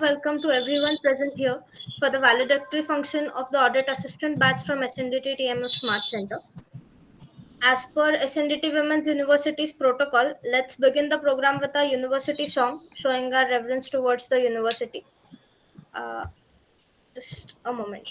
welcome to everyone present here for the valedictory function of the Audit Assistant batch from SNDT TMF Smart Center. As per SNDT Women's University's protocol, let's begin the program with a university song showing our reverence towards the university. Uh, just a moment.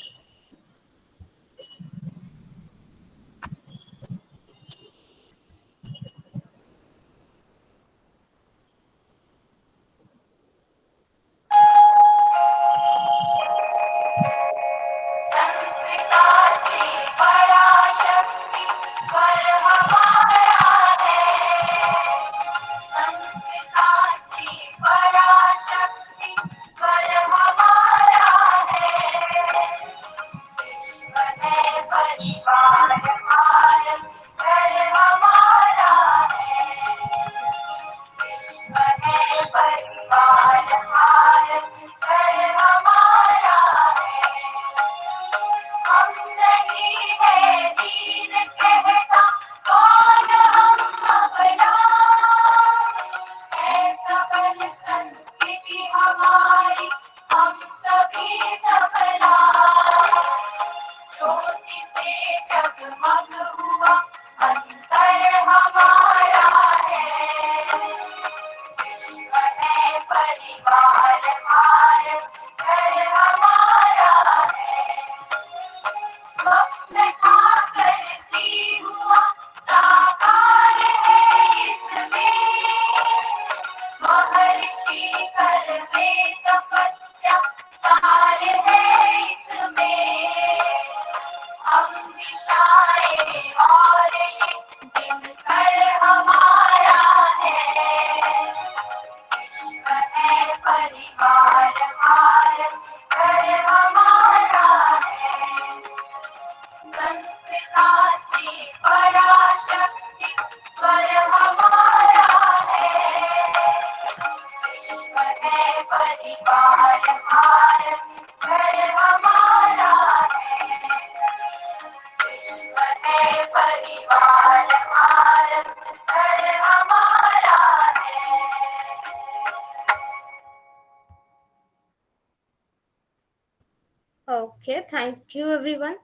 Okay, thank you everyone.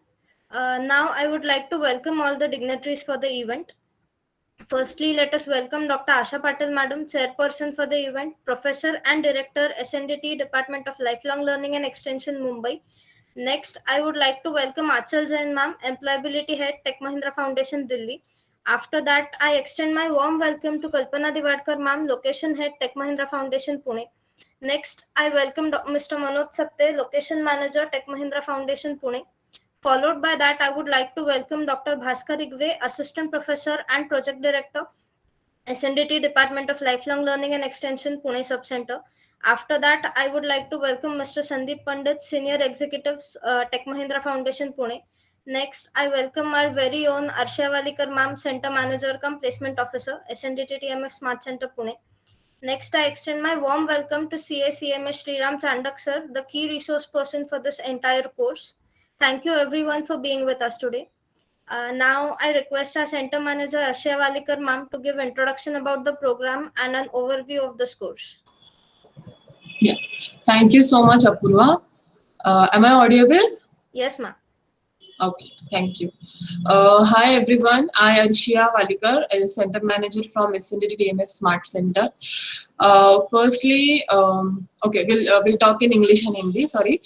Now I would like to welcome all the dignitaries for the event. Firstly, let us welcome Dr. Asha Patel Madam, Chairperson for the event, Professor and Director, SNDT Department of Lifelong Learning and Extension, Mumbai. Next, I would like to welcome Achal Jain Ma'am, Employability Head, Tech Mahindra Foundation, Delhi. After that, I extend my warm welcome to Kalpana Divadkar Ma'am, Location Head, Tech Mahindra Foundation, Pune. Next, I welcome Mr. Manoj Sapte, Location Manager, Tech Mahindra Foundation, Pune. Followed by that, I would like to welcome Dr. Bhaskar Igwe, Assistant Professor and Project Director, SNDT Department of Lifelong Learning and Extension, Pune Subcenter. After that, I would like to welcome Mr. Sandeep Pandit, Senior Executives, Tech Mahindra Foundation, Pune. Next, I welcome our very own Arshia Walikar Ma'am, Center Manager cum Placement Officer, SNDT TMF Smart Center, Pune. Next, I extend my warm welcome to CACMS Sriram Chandak sir, the key resource person for this entire course. Thank you everyone for being with us today. Now, I request our Center Manager Arshia Walikar ma'am to give introduction about the program and an overview of this course. Yeah, thank you so much, Apurva. Am I audible? Yes, ma'am. Okay, thank you. Hi everyone, I am Arshia Walikar, as Center Manager from SNDT TMF Smart Center. Firstly, okay, we'll talk in English and Hindi. Sorry.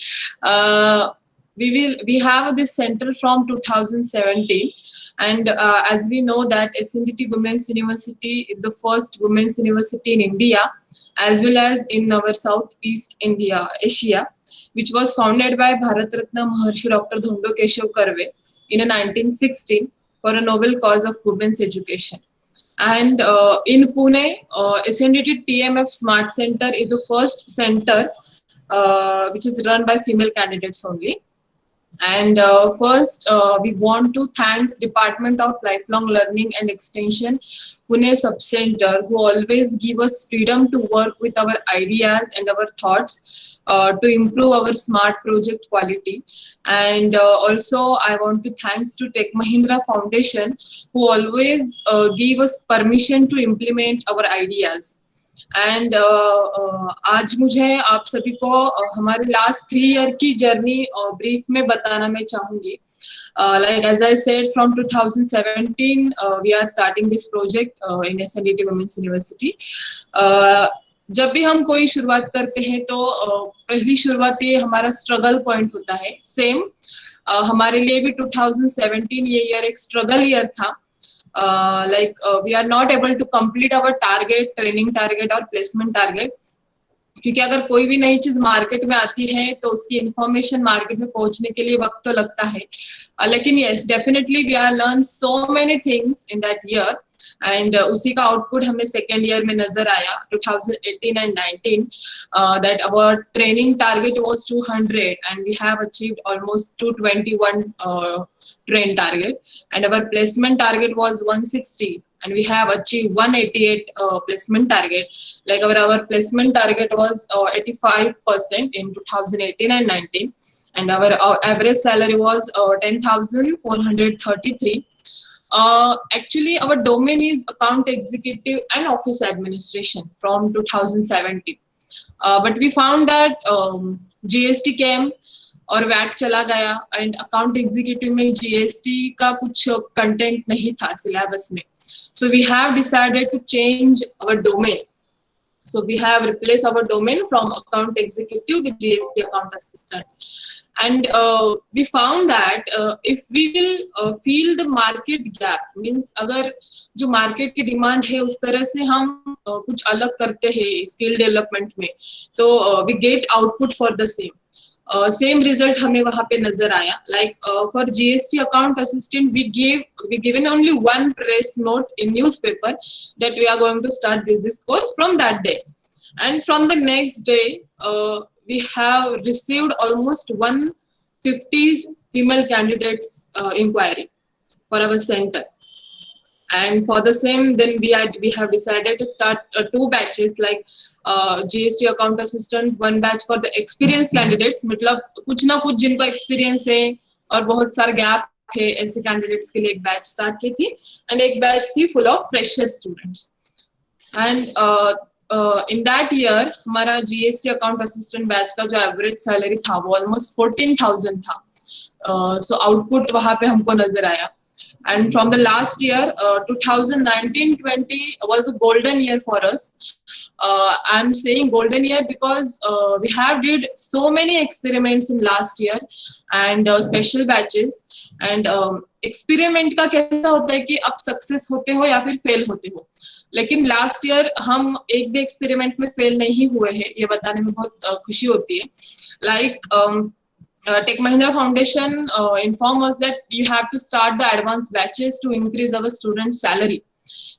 We have this center from 2017, and as we know that SNDT Women's University is the first women's university in India, as well as in our Southeast India, Asia, which was founded by Bharat Ratna Maharshi Dr. Dhondo Keshav Karve in 1916 for a noble cause of women's education. And in Pune, SNDT TMF Smart Center is the first center which is run by female candidates only. And first, we want to thank Department of Lifelong Learning and Extension, Pune Subcenter, who always give us freedom to work with our ideas and our thoughts to improve our smart project quality. And also, I want to thanks to Tech Mahindra Foundation, who always give us permission to implement our ideas. And आज मुझे आप सभी को हमारे last 3 year की journey brief में बताना मैं चाहूंगी. Like as I said, from 2017 we are starting this project in SNDT Women's University. जब भी हम कोई शुरुआत करते हैं तो पहली शुरुआत ये हमारा स्ट्रगल पॉइंट होता है. सेम हमारे लिए भी 2017 ये ईयर एक स्ट्रगल ईयर था. We are not able to complete our target, training target और placement target. क्योंकि अगर कोई भी नई चीज मार्केट में आती है तो उसकी इंफॉर्मेशन मार्केट में पहुंचने के लिए वक्त तो लगता है. लेकिन yes, definitely we are learn so many things in that year. And उसी का आउटपुट हमें सेकेंड ईयर में नजर आया 2018 and 19 that our training target was 200 and we have achieved almost 221 train target, and our placement target was 160 and we have achieved 188 placement target. Like our placement target was 85% in 2018 and 19, and our average salary was 10,433. Actually, our domain is account executive and office administration from 2017. But we found that GST came और VAT चला गया, and account executive में GST का कुछ content नहीं था syllabus में. So we have decided to change our domain. So we have replaced our domain from account executive with GST account assistant. And we found that if we will fill the market gap, means अगर जो market की demand है उस तरह से हम कुछ अलग करते हैं स्किल डेवलपमेंट में, तो we get output for the same. Same result हमें वहां पे नजर आया. Like for GST account assistant we given only one press note in newspaper that we are going to start this course from that day, and from the next day we have received almost 150 female candidates inquiry for our center. And for the same, then we have decided to start 2 batches, like GST account assistant, 1 batch for the experienced candidates, मतलब कुछ ना कुछ जिनको experience है और बहुत सारा gap है ऐसे कैंडिडेट्स के लिए एक बैच स्टार्ट की थी, एंड एक बैच थी full of fresher students. And in that year हमारा GST अकाउंट असिस्टेंट बैच का जो एवरेज सैलरी था वो ऑलमोस्ट 14,000 था. सो आउटपुट वहां पे हमको नजर आया. And from the last year, 2019-20 was a golden year for us. I'm saying golden year because we have did so many experiments in last year and special batches. And experiment का कैसा होता है कि आप सक्सेस होते हो या फिर फेल होते हो, लेकिन लास्ट ईयर हम एक भी एक्सपेरिमेंट में फेल नहीं हुए हैं, ये बताने में बहुत खुशी होती है. Like Tech Mahindra Foundation informed us that you have to start the advanced batches to increase our student salary.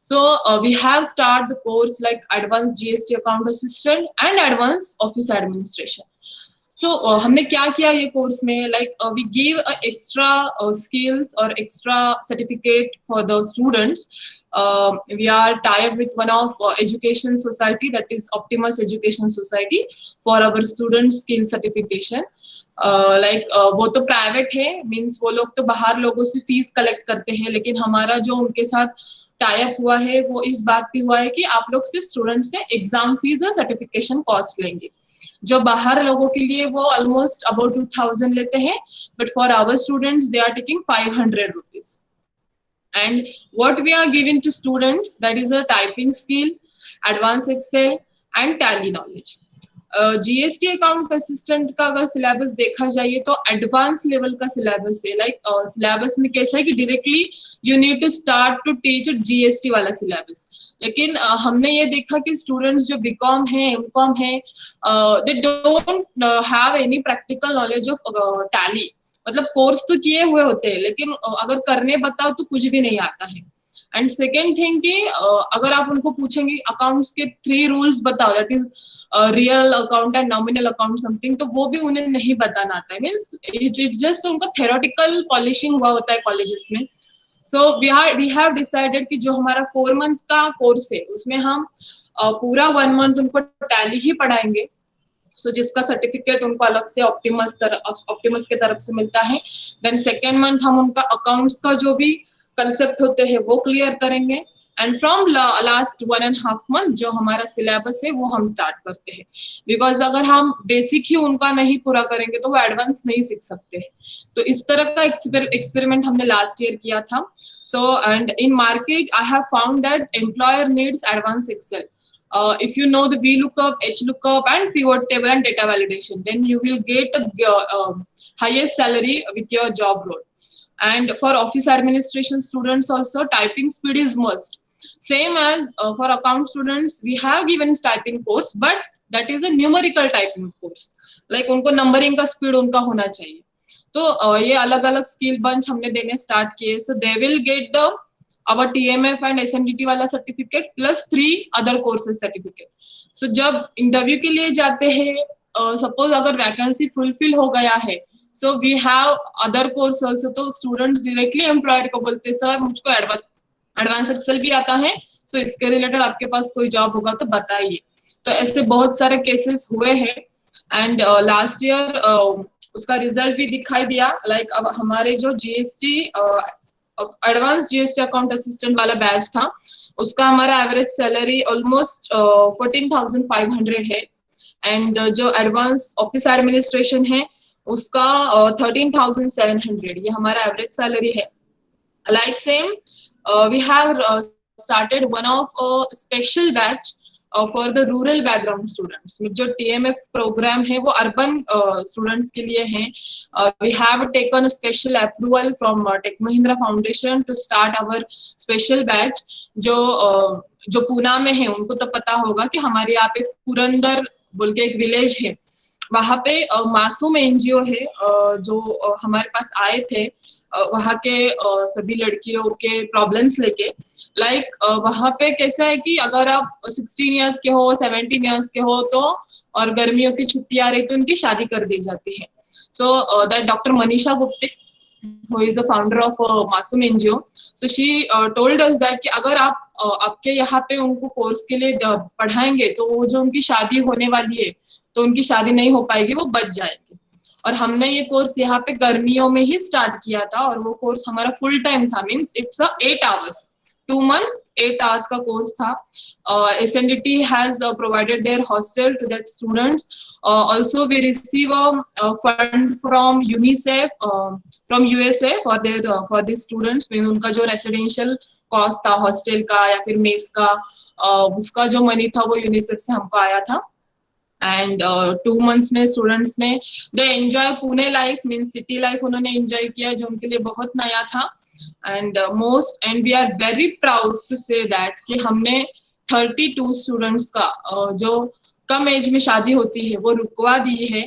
So we have started the course like advanced GST account assistant and advanced office administration. So हमने क्या किया ये course में, like we give extra skills or extra certificate for the students. We are tied with one of education society, that is Optimus Education Society, for our student skill certification. वो तो private है, means वो लोग तो बाहर लोगों से fees collect करते हैं, लेकिन हमारा जो उनके साथ टाइप हुआ है वो इस बात पे हुआ है कि आप लोग सिर्फ स्टूडेंट से एग्जाम फीस और सर्टिफिकेशन कॉस्ट लेंगे. जो बाहर लोगों के लिए वो ऑलमोस्ट अबाउट 2,000 लेते हैं, but for our students they are taking 500 rupees. And what we are giving to students, that is a typing skill, advanced Excel and Tally knowledge. GST account assistant का अगर सिलेबस देखा जाए तो advance level का syllabus है. Like syllabus में कैसा है कि directly you need to start to teach GST वाला सिलेबस. लेकिन हमने ये देखा कि स्टूडेंट्स जो BCom है, MCom है, दे don't have any practical knowledge of tally. मतलब कोर्स तो किए हुए होते हैं, लेकिन अगर करने बताओ तो कुछ भी नहीं आता है. एंड सेकेंड थिंग कि अगर आप उनको पूछेंगे अकाउंट्स के 3 रूल्स बताओ, that is real account and nominal account something, तो वो भी उन्हें नहीं बताना आता है. मीन्स इट जस्ट उनका थेरोटिकल पॉलिशिंग हुआ होता है कॉलेजेस में. सो वी हैव डिसाइडेड कि जो हमारा 4 मंथ का कोर्स है उसमें हम पूरा 1 मंथ उनको टैली ही पढ़ाएंगे. सो जिसका सर्टिफिकेट उनको अलग से ऑप्टिमस के तरफ से मिलता है. देन सेकेंड मंथ हम उनका अकाउंट्स का जो भी कंसेप्ट होते हैं वो क्लियर करेंगे. एंड फ्रॉम लास्ट 1.5 मंथ जो हमारा सिलेबस है वो हम स्टार्ट करते हैं, बिकॉज अगर हम बेसिक ही उनका नहीं पूरा करेंगे तो वो एडवांस नहीं सीख सकते। तो इस तरह का एक्सपेरिमेंट हमने लास्ट ईयर किया था। So and in market I have found that employer needs advance Excel. If you know the VLOOKUP, HLOOKUP, and pivot table and data validation, then you will get the highest salary with your job role. And for office administration students also, typing speed is must. Same as for account students, we have given typing course, but that is a numerical typing course. Like उनको numbering का speed उनका होना चाहिए। तो ये अलग अलग skill bunch हमने देने स्टार्ट किए। So they will get the our TMF and SNDT वाला certificate plus 3 other courses certificate. So जब इंटरव्यू के लिए जाते हैं, सपोज अगर वैकेंसी फुलफिल हो गया है, so we have other course also, तो स्टूडेंट्स डायरेक्टली एम्प्लॉयर को बोलते सर मुझको एडवांस एक्सेल भी आता है, सो इसके रिलेटेड आपके पास कोई जॉब होगा तो बताइए। तो ऐसे बहुत सारे केसेस हुए हैं। एंड लास्ट ईयर उसका रिजल्ट भी दिखाई दिया। लाइक अब हमारे जो GST advance GST account assistant वाला बैच था, उसका हमारा एवरेज सैलरी ऑलमोस्ट 14,500 है। एंड जो एडवांस ऑफिस एडमिनिस्ट्रेशन है उसका 13,700, ये हमारा एवरेज सैलरी है। Like same we have started one of a special batch for the rural background students. जो TMF program है वो urban students के लिए है। We have taken a special approval from Tech Mahindra Foundation to start our special batch. जो पूना में है उनको तो पता होगा कि हमारे यहाँ पे पुरंदर बोल के एक विलेज है, वहाँ पे मासूम NGO है जो हमारे पास आए थे वहाँ के सभी लड़कियों के प्रॉब्लम्स लेके। लाइक वहाँ पे कैसा है कि अगर आप 16 इयर्स के हो, 17 इयर्स के हो तो, और गर्मियों की छुट्टी आ रही तो उनकी शादी कर दी जाती है। So that doctor Manisha Guptik who is the founder of मासूम NGO, so she told us that कि अगर आप आपके यहाँ पे उनको कोर्स के लिए पढ़ाएंगे तो वो जो उनकी शादी होने वाली है तो उनकी शादी नहीं हो पाएगी, वो बच जाएगी। और हमने ये कोर्स यहाँ पे गर्मियों में ही स्टार्ट किया था और वो कोर्स हमारा फुल टाइम था, means it's 8 hours, 2 month 8 hours का कोर्स था। SNDT has provided their hostel to that students. Also we receive a fund from UNICEF from USA for their for these students। उनका जो residential cost था hostel का या फिर mess का, उसका जो मनी था वो यूनिसेफ से हमको आया था। एंड 2 months में स्टूडेंट्स ने they enjoy Pune life, means city life उन्होंने एंजॉय किया जो उनके लिए बहुत नया था। And we are very proud to say that कि हमने 32 स्टूडेंट्स का जो कम एज में शादी होती है वो रुकवा दी है।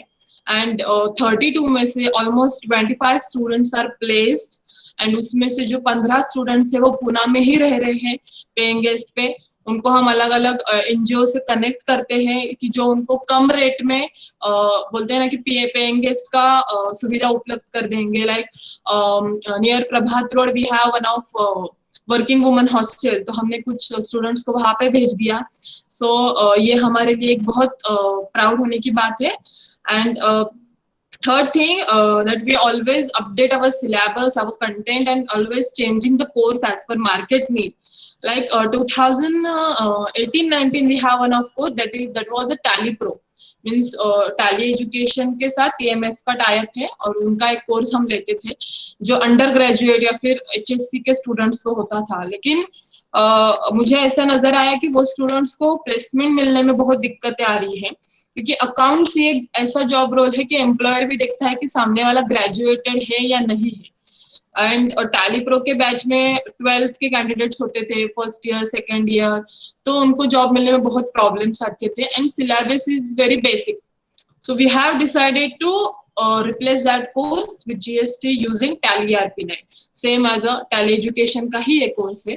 एंड 32 में से almost 25 students are placed, and उसमें से जो 15 स्टूडेंट्स है वो पुणे में ही रह रहे हैं पेइंग गेस्ट पे। उनको हम अलग अलग NGO से कनेक्ट करते हैं कि जो उनको कम रेट में बोलते हैं ना कि पेइंग गेस्ट का सुविधा उपलब्ध कर देंगे। Like near Prabhat road we have one of working woman hostel, तो हमने कुछ स्टूडेंट्स को वहां पे भेज दिया। सो ये हमारे लिए एक बहुत प्राउड होने की बात है। And third thing, that we always update our syllabus, our content, and always changing the course as per market need. Like 2018-19 we have one of course that was a Tally Pro, means Tally Education के साथ TMF का type है और उनका एक course हम लेते थे जो अंडर ग्रेजुएट या फिर HSC के स्टूडेंट्स को होता था। लेकिन मुझे ऐसा नजर आया कि वो स्टूडेंट्स को प्लेसमेंट मिलने में बहुत दिक्कतें आ रही है, क्योंकि अकाउंट्स एक ऐसा जॉब रोल है कि एम्प्लॉयर भी देखता है कि सामने वाला ग्रेजुएटेड है या नहीं है। एंड टैली प्रो के बैच में 12th के कैंडिडेट्स होते थे, फर्स्ट ईयर सेकेंड ईयर, तो उनको जॉब मिलने में बहुत प्रॉब्लम्स आते थे। And syllabus is very basic, so we have decided to replace that course with GST using Tally ERP9, same as a Tally education का ही एक कोर्स है।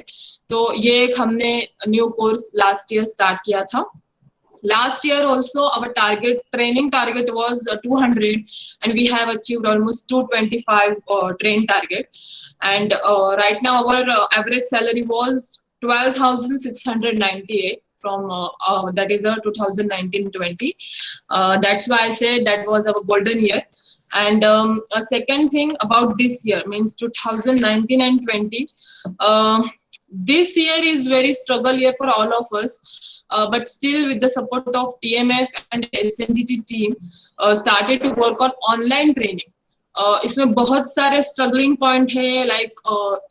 तो ये एक हमने new course last year start किया था। Last year also our training target was 200, and we have achieved almost 225 train target. And right now our average salary was 12,698 from that is 2019-20. That's why I said that was our golden year. And a second thing about this year, means 2019 and 20, this year is very struggle year for all of us, but still with the support of TMF and SNDT team started to work on online training. इसमें बहुत सारे struggling point है, like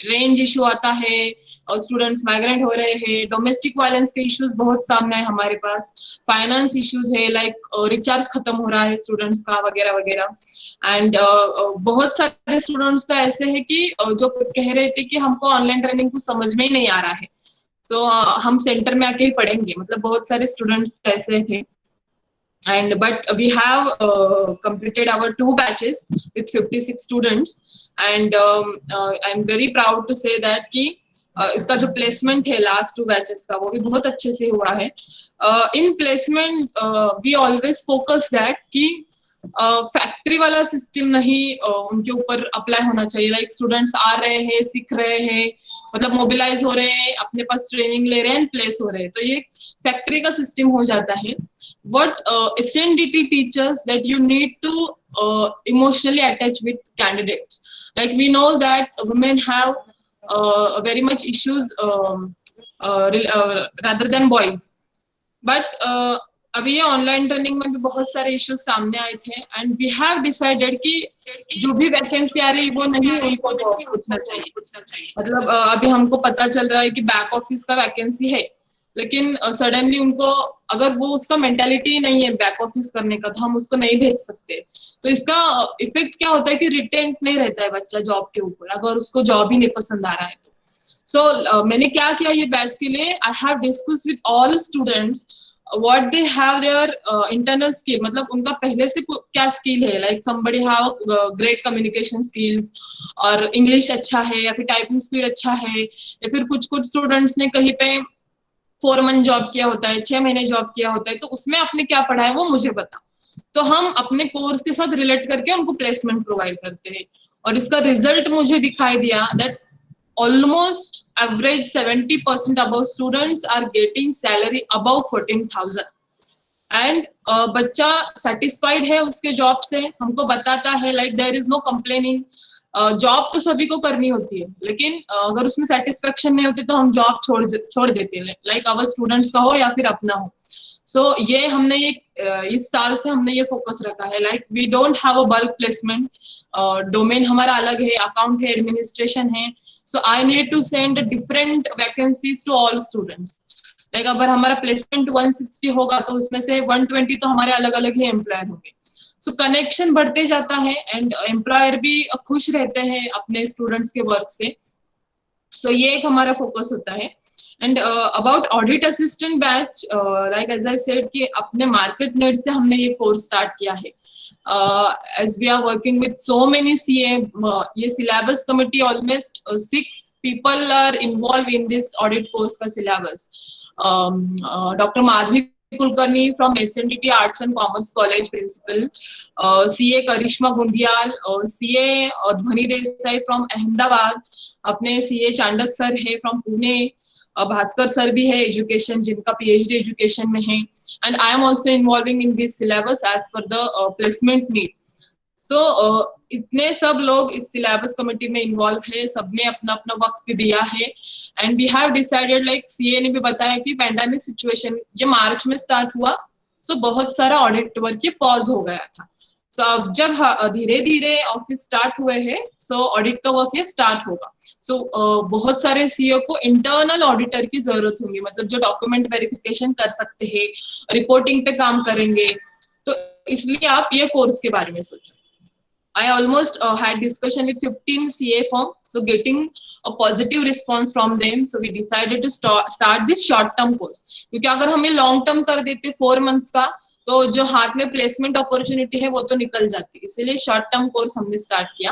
range issue आता है, students migrant हो रहे हैं, domestic violence के इश्यूज बहुत सामने है हमारे पास, फाइनेंस इश्यूज है, लाइक रिचार्ज खत्म हो रहा है स्टूडेंट्स का वगैरह वगैरह। एंड बहुत सारे स्टूडेंट्स तो ऐसे है कि जो कह रहे थे कि हमको ऑनलाइन ट्रेनिंग कुछ समझ में ही नहीं आ रहा है, सो हम सेंटर में आके ही पढ़ेंगे, मतलब बहुत सारे स्टूडेंट्स ऐसे थे। And but we have completed our 2 batches with 56 students, and I'm very proud to say that कि इसका जो प्लेसमेंट है लास्ट 2 बैचेस का वो भी बहुत अच्छे से हुआ है। In placement we always focus that कि फैक्ट्री वाला सिस्टम नहीं उनके ऊपर अप्लाई होना चाहिए, लाइक स्टूडेंट्स आ रहे हैं, सीख रहे हैं, मतलब मोबिलाइज हो रहे हैं, अपने पास ट्रेनिंग ले रहे हैं, प्लेस हो रहे हैं, तो ये फैक्ट्री का सिस्टम हो जाता है। What SNDT teaches that you need to emotionally attach with candidates. Like we know that women have very much issues rather than boys, but अभी ये ऑनलाइन ट्रेनिंग में भी बहुत सारे इश्यूज सामने आए थे, एंड वी हैव डिसाइडेड कि जो भी वैकेंसी आ रही है वो नहीं उनको पूछना चाहिए। मतलब अभी हमको पता चल रहा है कि बैक ऑफिस का वैकेंसी है, लेकिन सडनली उनको अगर वो उसका मेंटालिटी नहीं है बैक ऑफिस करने का, तो हम उसको नहीं भेज सकते। तो इसका इफेक्ट क्या होता है कि रिटेंट नहीं रहता है बच्चा जॉब के ऊपर, अगर उसको जॉब ही नहीं पसंद आ रहा है तो। सो मैंने क्या किया ये बैच के लिए, I have discuss with all students what they have their internal skill, मतलब उनका पहले से क्या स्किल है, like somebody have great communication skills और इंग्लिश अच्छा है, या फिर टाइपिंग स्पीड अच्छा है, या फिर कुछ स्टूडेंट्स ने कहीं पे 4 मंथ जॉब किया होता है, 6 महीने जॉब किया होता है, तो उसमें आपने क्या पढ़ा है वो मुझे बता। तो हम अपने कोर्स के साथ रिलेट करके उनको प्लेसमेंट प्रोवाइड करते हैं, और इसका रिजल्ट मुझे दिखाई दिया that almost average 70% above students are getting salary above 14,000, and बच्चा satisfied है उसके जॉब से, हमको बताता है like there is no complaining। Job तो सभी को करनी होती है, लेकिन अगर उसमें सेटिस्फेक्शन नहीं होती तो हम जॉब छोड़ देते हैं, लाइक अवर स्टूडेंट्स का हो या फिर अपना हो। सो ये हमने ये इस साल से हमने ये फोकस रखा है, like we don't have a bulk placement, domain हमारा अलग है, अकाउंट है, एडमिनिस्ट्रेशन है, so I need to send different vacancies to all students। Like अगर हमारा प्लेसमेंट 160 होगा तो उसमें से 120 तो हमारे अलग अलग ही एम्प्लॉयर होंगे। सो कनेक्शन बढ़ते जाता है, एंड एम्प्लॉयर भी खुश रहते हैं अपने स्टूडेंट्स के वर्क से। सो ये एक हमारा फोकस होता है। And about audit assistant batch, like as I said कि अपने मार्केट नेट से हमने ये कोर्स स्टार्ट किया है। As we are working with so many CA, ये syllabus committee almost 6 people are involved in this audit course का syllabus। Dr. Madhvi Kulkarni from SNDT Arts and Commerce College principal, CA Karishma Gundial, CA Dhwani Desai from Ahmedabad, अपने CA Chandak sir है from Pune, Bhaskar sir भी है education जिनका PhD education में है, and I am also involving in this syllabus as per the placement need। So इतने सब लोग इस syllabus कमेटी में इन्वॉल्व है, सबने अपना अपना वक्त दिया है, and we have decided like CA ने भी बताया कि पैंडेमिक सिचुएशन ये मार्च में स्टार्ट हुआ, so बहुत सारा ऑडिट वर्क ये पॉज हो गया था। सो अब जब धीरे धीरे ऑफिस स्टार्ट हुए हैं, सो ऑडिट का वर्क ये स्टार्ट होगा। सो बहुत सारे सीईओ को इंटरनल ऑडिटर की जरूरत होगी, मतलब जो डॉक्यूमेंट वेरिफिकेशन कर सकते हैं, रिपोर्टिंग पे काम करेंगे, तो इसलिए आप ये कोर्स के बारे में सोचो। I almost had discussion with 15 CA firms, so getting a positive response from them, so we decided to start this short term course। क्योंकि अगर हमें लॉन्ग टर्म कर देते 4 months का, तो जो हाथ में प्लेसमेंट अपॉर्चुनिटी है वो तो निकल जाती है, इसीलिए शॉर्ट टर्म कोर्स हमने स्टार्ट किया।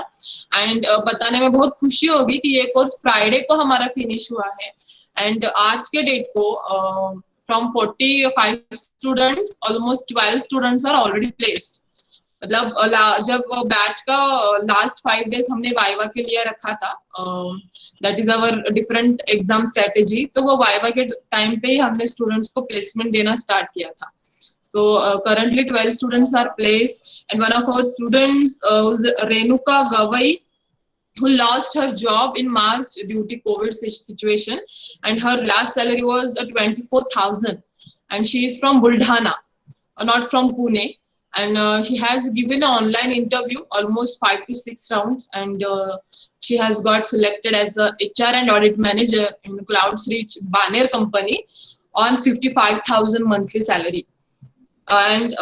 एंड बताने में बहुत खुशी होगी कि ये कोर्स फ्राइडे को हमारा फिनिश हुआ है, एंड आज के डेट को from 45 students almost 12 students are already placed. मतलब जब बैच का लास्ट 5 डेज हमने वाइवा के लिए रखा था, that is our different exam strategy, तो वो वाइवा के टाइम पे ही हमने स्टूडेंट्स को प्लेसमेंट देना स्टार्ट किया था। So currently 12 students are placed, and one of our students was Renuka Gavai who lost her job in March due to COVID situation, and her last salary was 24,000, and she is from Buldhana, not from Pune. And she has given an online interview, almost 5 to 6 rounds, and she has got selected as a HR and audit manager in CloudSreach Baner company on 55,000 monthly salary. And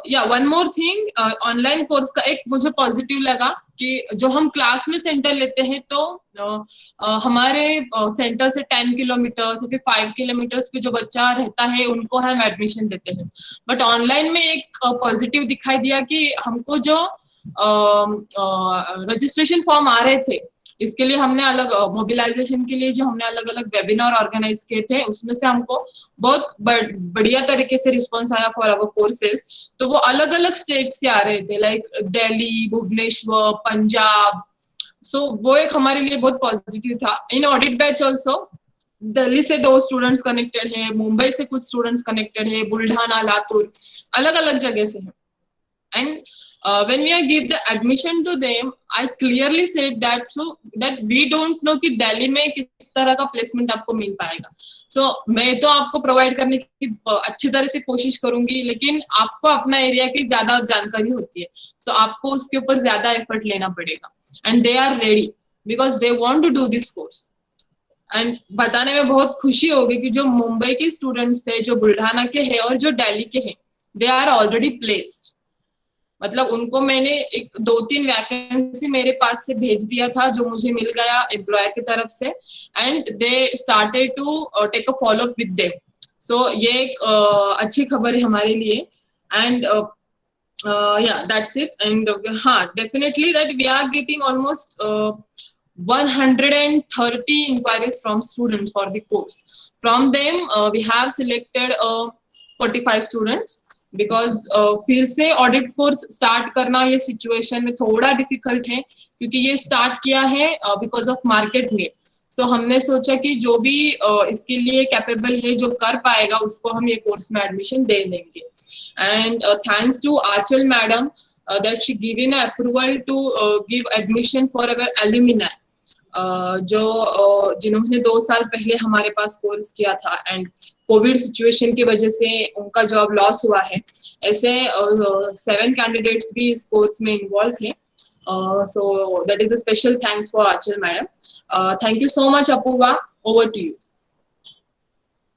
या one more thing, online course का एक मुझे positive लगा कि जो हम class में centre लेते हैं तो हमारे सेंटर से 10 किलोमीटर या फिर 5 किलोमीटर पे जो बच्चा रहता है उनको हम एडमिशन देते हैं. बट ऑनलाइन में एक पॉजिटिव दिखाई दिया कि हमको जो रजिस्ट्रेशन फॉर्म आ रहे थे, इसके लिए हमने अलग मोबिलाइजेशन के लिए जो हमने अलग अलग वेबिनार ऑर्गेनाइज किए थे, उसमें से हमको बहुत बढ़िया तरीके से रिस्पॉन्स आया फॉर आवर कोर्सेज. तो वो अलग अलग स्टेट से आ रहे थे, लाइक दिल्ली, भुवनेश्वर, पंजाब. सो वो एक हमारे लिए बहुत पॉजिटिव था. इन ऑडिट बैच ऑल्सो दिल्ली से 2 स्टूडेंट्स कनेक्टेड है, मुंबई से कुछ स्टूडेंट्स कनेक्टेड है, बुल्ढाना, लातूर, अलग अलग जगह से है. And when we give the admission to them, I clearly said that we don't know कि दिल्ली में किस तरह का प्लेसमेंट आपको मिल पाएगा. So मैं तो आपको प्रोवाइड करने की अच्छी तरह से कोशिश करूंगी, लेकिन आपको अपना एरिया की ज्यादा जानकारी होती है, so आपको उसके ऊपर ज्यादा एफर्ट लेना पड़ेगा. And they are ready because they want to do this course. And बताने में बहुत खुशी होगी कि जो मुंबई के स्टूडेंट्स थे, जो बुल्ढाना के हैं और जो दिल्ली के हैं, दे आर ऑलरेडी प्लेस्ड. मतलब उनको मैंने 2-3 वैकेंसी मेरे पास से भेज दिया था जो मुझे मिल गया एम्प्लॉयर की तरफ से, and they started to take a follow up with them. So ये एक अच्छी खबर है हमारे लिए. And yeah, that's it. And definitely that we are getting almost 130 inquiries from students for the course. From them we have selected 45 students, because फिर से audit course start करना ये सिचुएशन में थोड़ा डिफिकल्ट है, क्योंकि ये स्टार्ट किया है बिकॉज ऑफ मार्केट नीड. सो हमने सोचा कि जो भी इसके लिए कैपेबल है, जो कर पाएगा, उसको हम ये कोर्स में एडमिशन दे देंगे. And thanks to Anchal madam that she given approval to give admission for our alumni, जो जिन्होंने 2 साल पहले हमारे पास कोर्स किया था एंड कोविड सिचुएशन की वजह से उनका जॉब लॉस हुआ है. ऐसे 7 कैंडिडेट्स भी इस कोर्स में इन्वॉल्व थे. So that is a special thanks for Anchal madam. Thank you so much Apoorva, over to you.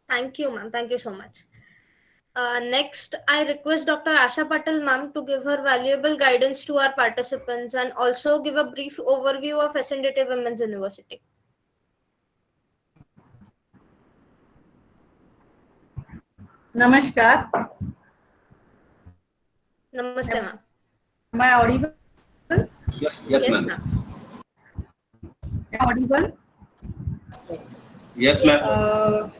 Thank you, ma'am. Thank you so much. Next, I request Dr. Asha Patel, ma'am, to give her valuable guidance to our participants and also give a brief overview of SNDT Women's University. Namaskar. Namaste, ma'am. Am I audible? Yes, ma'am. Am I audible? Yes, ma'am.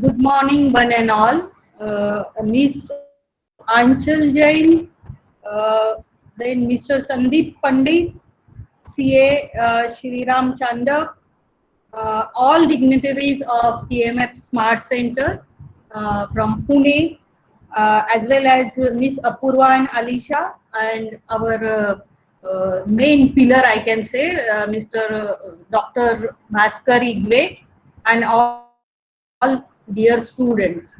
Good morning, one and all. Miss Anchal Jain, then Mr. Sandeep Pandit, CA Shri Ram Chandak, all dignitaries of TMF Smart Center from Pune, as well as Miss Apurva and Alisha, and our main pillar, I can say, Mr. Dr. Bhaskar Igwe, and all dear students.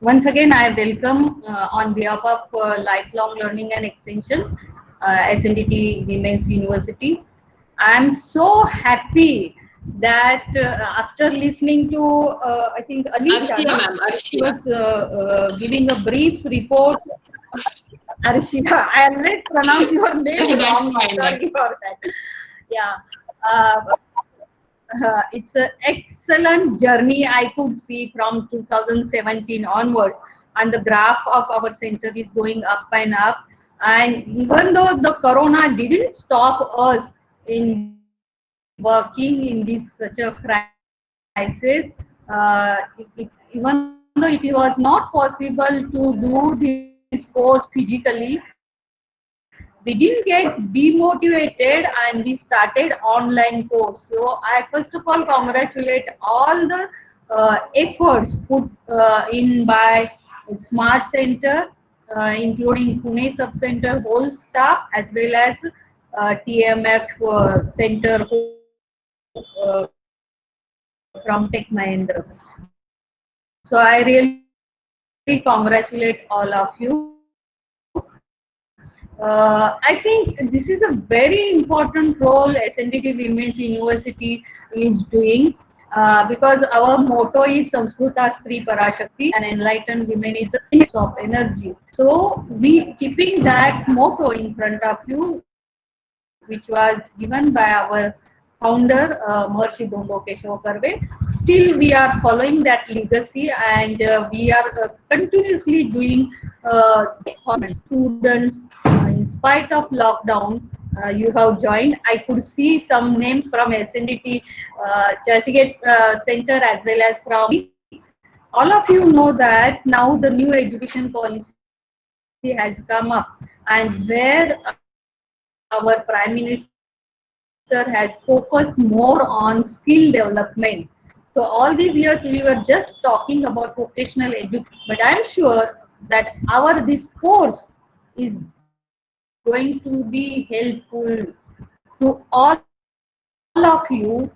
Once again, I welcome on behalf of Lifelong Learning and Extension, SNDT Women's University. I am so happy that after listening to, I think Alisha, she was giving a brief report. Arshia, I always pronounce your name wrong. Sorry for that. Yeah, it's an excellent journey I could see from 2017 onwards, and the graph of our center is going up and up. And even though the corona didn't stop us in working in this such a crisis, even though it was not possible to do this course physically, we didn't get demotivated and we started online course. So I first of all congratulate all the efforts put in by Smart Center including Pune Sub-Center whole staff as well as TMF Center from Tech Mahindra. So I really congratulate all of you. I think this is a very important role SNDT Women's University is doing because our motto is Samskruta Stri Parashakti and enlightened women is the source of energy. So we keeping that motto in front of you, which was given by our founder Maharishi Dombo Keshav Karve. Still, we are following that legacy, and we are continuously doing students. In spite of lockdown, you have joined. I could see some names from SNDT Churchgate Center as well as from. All of you know that now the new education policy has come up, and where our Prime Minister has focused more on skill development. So all these years we were just talking about vocational education, but I am sure that this course is going to be helpful to all of you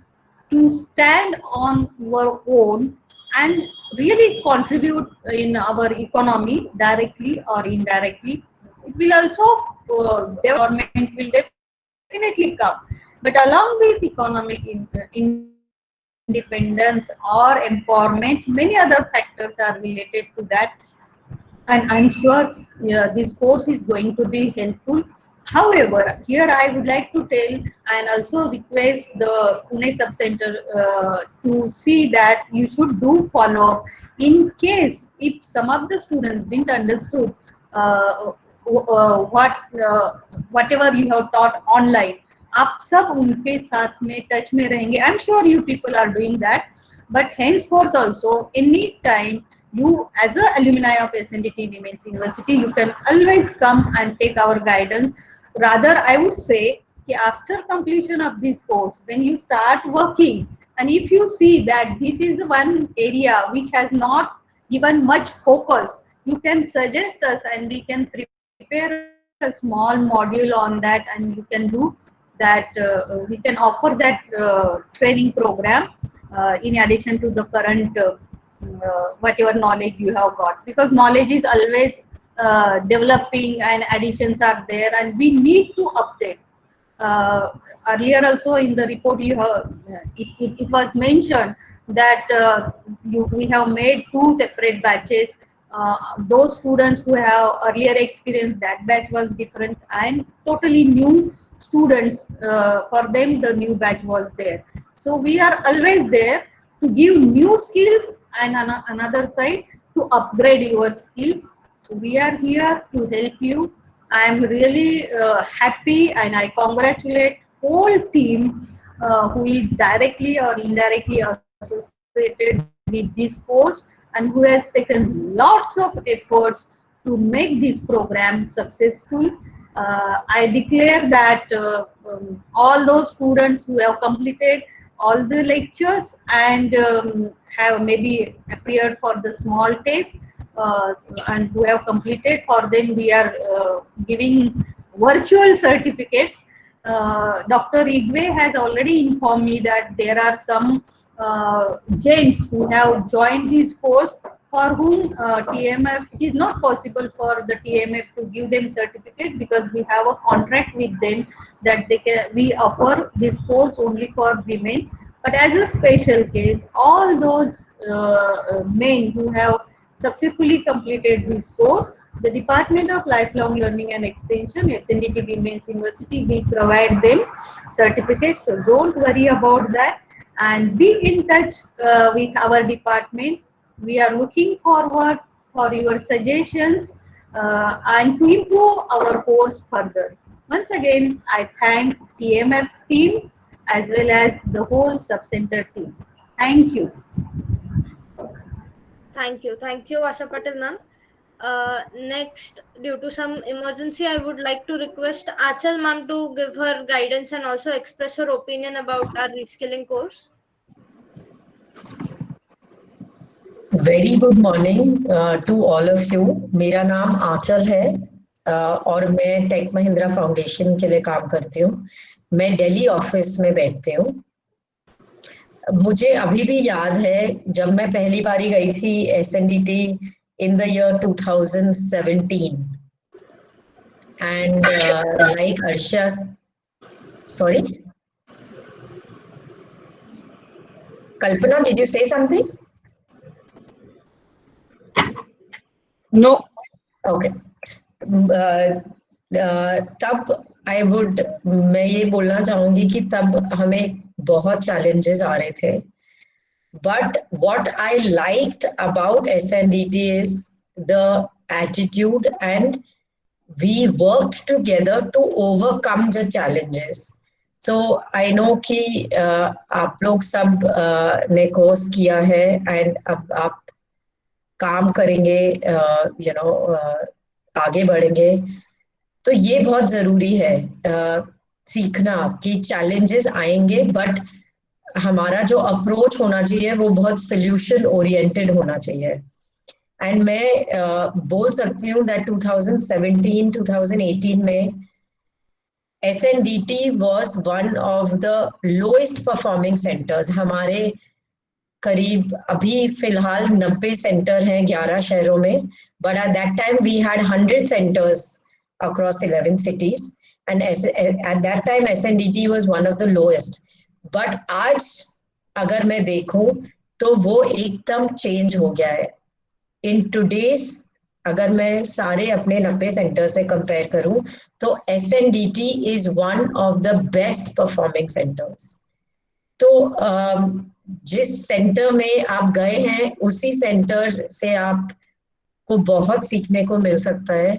to stand on your own and really contribute in our economy directly or indirectly. It will also government will definitely come, but along with economic independence or empowerment, many other factors are related to that, and I'm sure this course is going to be helpful. However, here I would like to tell and also request the Pune Sub-Center to see that you should do follow up in case if some of the students didn't understood whatever you have taught online. आप सब उनके साथ में touch में रहेंगे. I'm sure you people are doing that, but henceforth also any time you as a alumni of SNDT Women's University, you can always come and take our guidance. Rather, I would say after completion of this course, when you start working, and if you see that this is one area which has not given much focus, you can suggest us and we can prepare a small module on that, and you can do that. We can offer that training program in addition to the current whatever knowledge you have got, because knowledge is always developing and additions are there, and we need to update. Earlier also in the report you have, it was mentioned that we have made 2 separate batches. Those students who have earlier experience, that batch was different, and totally new students, for them the new batch was there. So we are always there to give new skills, and another side to upgrade your skills. So we are here to help you. I am really happy, and I congratulate whole team who is directly or indirectly associated with this course, and who has taken lots of efforts to make this program successful. I declare that all those students who have completed all the lectures and have maybe appeared for the small test and who have completed, for them we are giving virtual certificates. Dr. Igwe has already informed me that there are some gents who have joined this course for whom TMF, it is not possible for the TMF to give them certificate because we have a contract with them that we offer this course only for women. But as a special case, all those men who have successfully completed this course, the Department of Lifelong Learning and Extension, SNDT Women's University, will provide them certificates. So don't worry about that, and be in touch with our department. We are looking forward for your suggestions and to improve our course further. Once again, I thank TMF team as well as the whole sub-center team. Thank you. Thank you, Asha Patel ma'am. Next, due to some emergency, I would like to request Achal ma'am to give her guidance and also express her opinion about our reskilling course. Very good morning to all of you. मेरा नाम आंचल है और मैं take Mahindra foundation के लिए काम करती हूँ। मैं दिल्ली ऑफिस में बैठती हूँ। मुझे अभी भी याद है जब मैं पहली बारी गई थी SNDT in the year 2017 and like Arsha, sorry, Kalpana, did you say something? No. Okay. तब मैं ये बोलना चाहूंगी कि तब हमें बहुत चैलेंजेस आ रहे थे, but what I liked about SNDT is the attitude and we worked together to overcome the challenges. So I know कि आप लोग सब ने कोर्स किया है and अब आप काम करेंगे, आगे बढ़ेंगे, तो ये बहुत जरूरी है सीखना कि चैलेंजेस आएंगे बट हमारा जो अप्रोच होना चाहिए वो बहुत सोल्यूशन ओरिएंटेड होना चाहिए। एंड मैं बोल सकती हूँ दैट 2017-2018 में SNDT was one of the lowest performing centers। हमारे करीब अभी फिलहाल 90 सेंटर हैं 11 शहरों में, but at that time we had 100 centers across 11 cities and at that time SNDT was one of the lowest। but आज अगर मैं देखूं तो वो एकदम चेंज हो गया है। in today's अगर मैं सारे अपने 90 सेंटर से कंपेयर करूं तो SNDT is one of the best performing centers। तो जिस सेंटर में आप गए हैं उसी सेंटर से आपको बहुत सीखने को मिल सकता है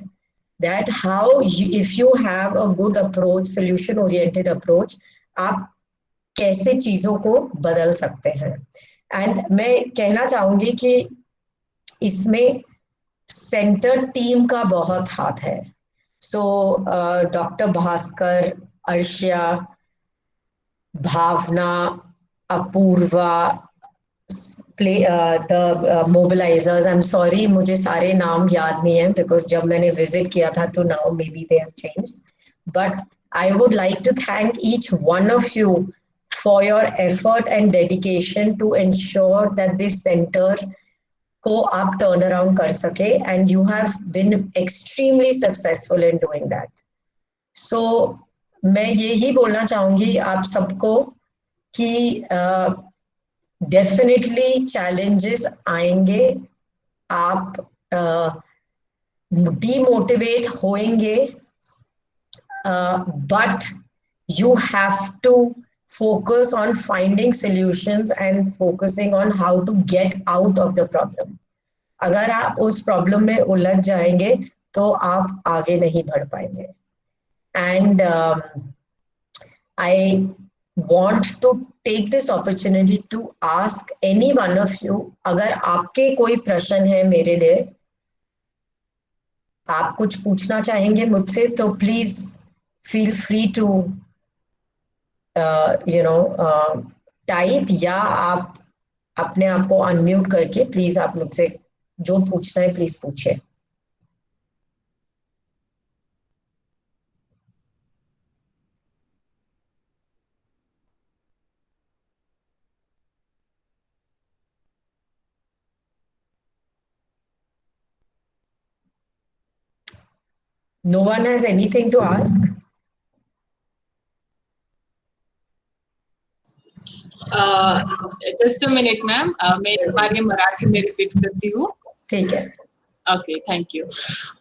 that how if you have a good approach, solution oriented approach, आप कैसे चीजों को बदल सकते हैं। एंड मैं कहना चाहूंगी कि इसमें सेंटर टीम का बहुत हाथ है। So doctor Bhaskar, Arshia, Bhavana, Apoorva, the mobilizers, I'm sorry मुझे सारे नाम याद नहीं है because जब मैंने visit किया था to now maybe they have changed, but I would like to thank each one of you for your effort and dedication to ensure that this center को आप turn around कर सके and you have been extremely successful in doing that। so मैं यही बोलना चाहूंगी आप सबको कि डेफिनेटली चैलेंजेस आएंगे, आप डीमोटिवेट होएंगे, but you have to focus on finding solutions and focusing on how to get out of the problem। अगर आप उस प्रॉब्लम में उलझ जाएंगे तो आप आगे नहीं बढ़ पाएंगे। and I want to take this opportunity to ask any one of you, अगर आपके कोई प्रश्न है मेरे लिए, आप कुछ पूछना चाहेंगे मुझसे तो please feel free to type या आप अपने आप को अनम्यूट करके प्लीज आप मुझसे जो पूछना है प्लीज पूछिए। No one has anything to ask? Just a minute ma'am, मैं एक बार ये मराठी में रिपीट करती हूँ। ठीक है, ओके, थँक्यू।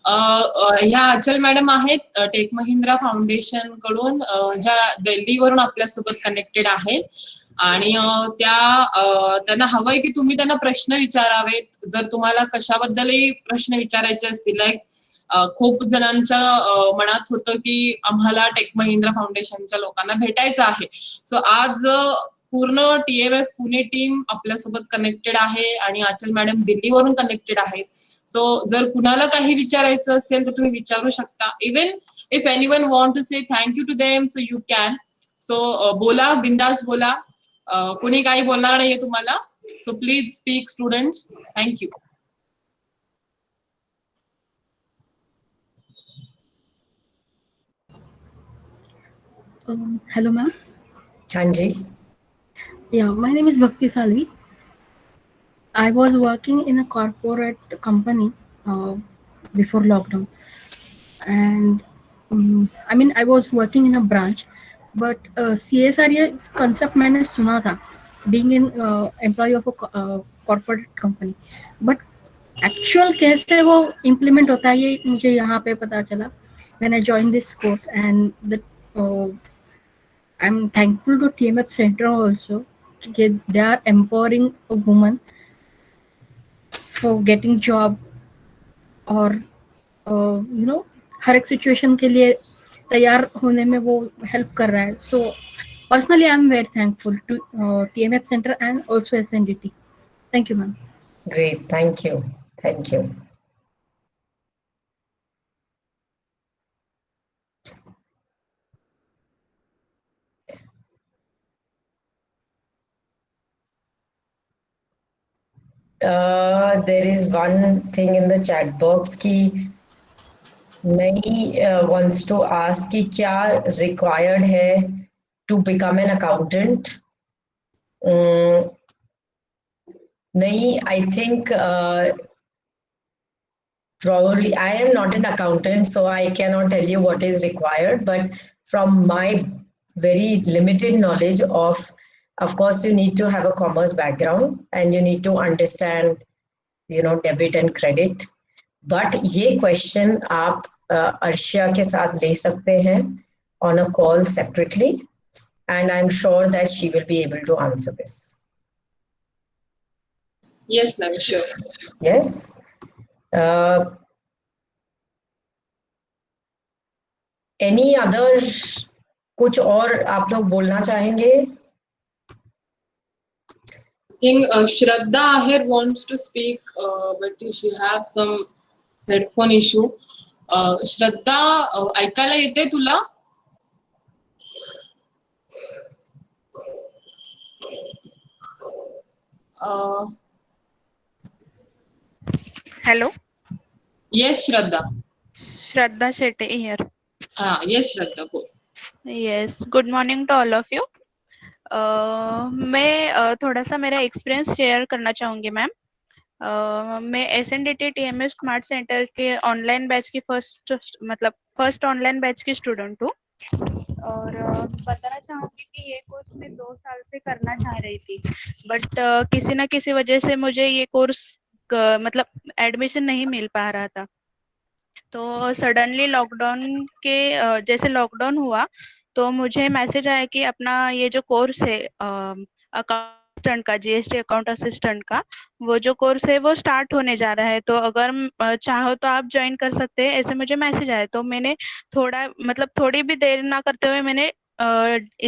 ह्या आंचल मॅडम आहेत टेक महिंद्रा फाउंडेशन कडून, ज्या दिल्लीवरून आपल्यासोबत कनेक्टेड आहेत आणि त्यांना हवंय की तुम्ही त्यांना प्रश्न विचारावेत। जर तुम्हाला कशाबद्दलही प्रश्न विचारायचे असतील, लाईक खूप जणांच्या मनात होतं की आम्हाला टेक महिंद्रा फाउंडेशनच्या लोकांना भेटायचं आहे। सो आज पूर्ण TMF पुणे टीम आपल्यासोबत कनेक्टेड आहे आणि आंचल मॅडम दिल्लीवरून कनेक्टेड आहेत। सो जर कुणाला काही विचारायचं असेल तर तुम्ही विचारू शकता। Even if anyone want to say thank you to them so you can. So बोला, बिंदास बोला, कुणी काही बोलणार नाहीये तुम्हाला। So please speak, students. Thank you. Hello, ma'am. Hanji. Yeah, my name is Bhakti Salvi. I was working in a corporate company before lockdown, and I mean I was working in a branch, but CSR ये concept मैंने सुना था, being in employee of a corporate company, but actual कैसे वो implement होता है ये मुझे यहाँ पे पता चला when I joined this course, and the I'm thankful to TMF Center also. They are empowering a woman for getting job और हर एक सिचुएशन के लिए तैयार होने में वो हेल्प कर रहा है. So personally I am very thankful to TMF Center and also SNDT. Thank you, ma'am. Great, thank you. Thank you. There is one thing in the chat box कि नई wants to ask कि क्या required है to become an accountant. नहीं, I think probably I am not an accountant, so I cannot tell you what is required, but from my very limited knowledge of course, you need to have a commerce background and you need to understand, debit and credit. But ये question आप अर्शिया के साथ ले सकते हैं on a call separately, and I'm sure that she will be able to answer this. Yes, ma'am, sure. Yes. Any other कुछ और आप लोग बोलना चाहेंगे? I think Shraddha Ahir wants to speak, but she have some headphone issue. Shraddha, ऐकायला येते तुला? Hello. Yes, Shraddha. Shraddha Shetty here. Yes, Shraddha, go. Yes. Good morning to all of you. मैं थोड़ा सा मेरा एक्सपीरियंस शेयर करना चाहूँगी ma'am. मैं SNDT TMF स्मार्ट सेंटर के ऑनलाइन बैच की फर्स्ट ऑनलाइन बैच की स्टूडेंट हूँ और बताना चाहूँगी कि ये कोर्स मैं 2 साल से करना चाह रही थी, बट किसी ना किसी वजह से मुझे ये कोर्स एडमिशन नहीं मिल पा रहा था. तो सडनली जैसे लॉकडाउन हुआ तो मुझे मैसेज आया कि अपना ये जो कोर्स है अकाउंटेंट का, GST अकाउंट असिस्टेंट का, वो जो कोर्स है वो स्टार्ट होने जा रहा है, तो अगर चाहो तो आप ज्वाइन कर सकते हैं, ऐसे मुझे मैसेज आया. तो मैंने थोड़ी भी देर ना करते हुए मैंने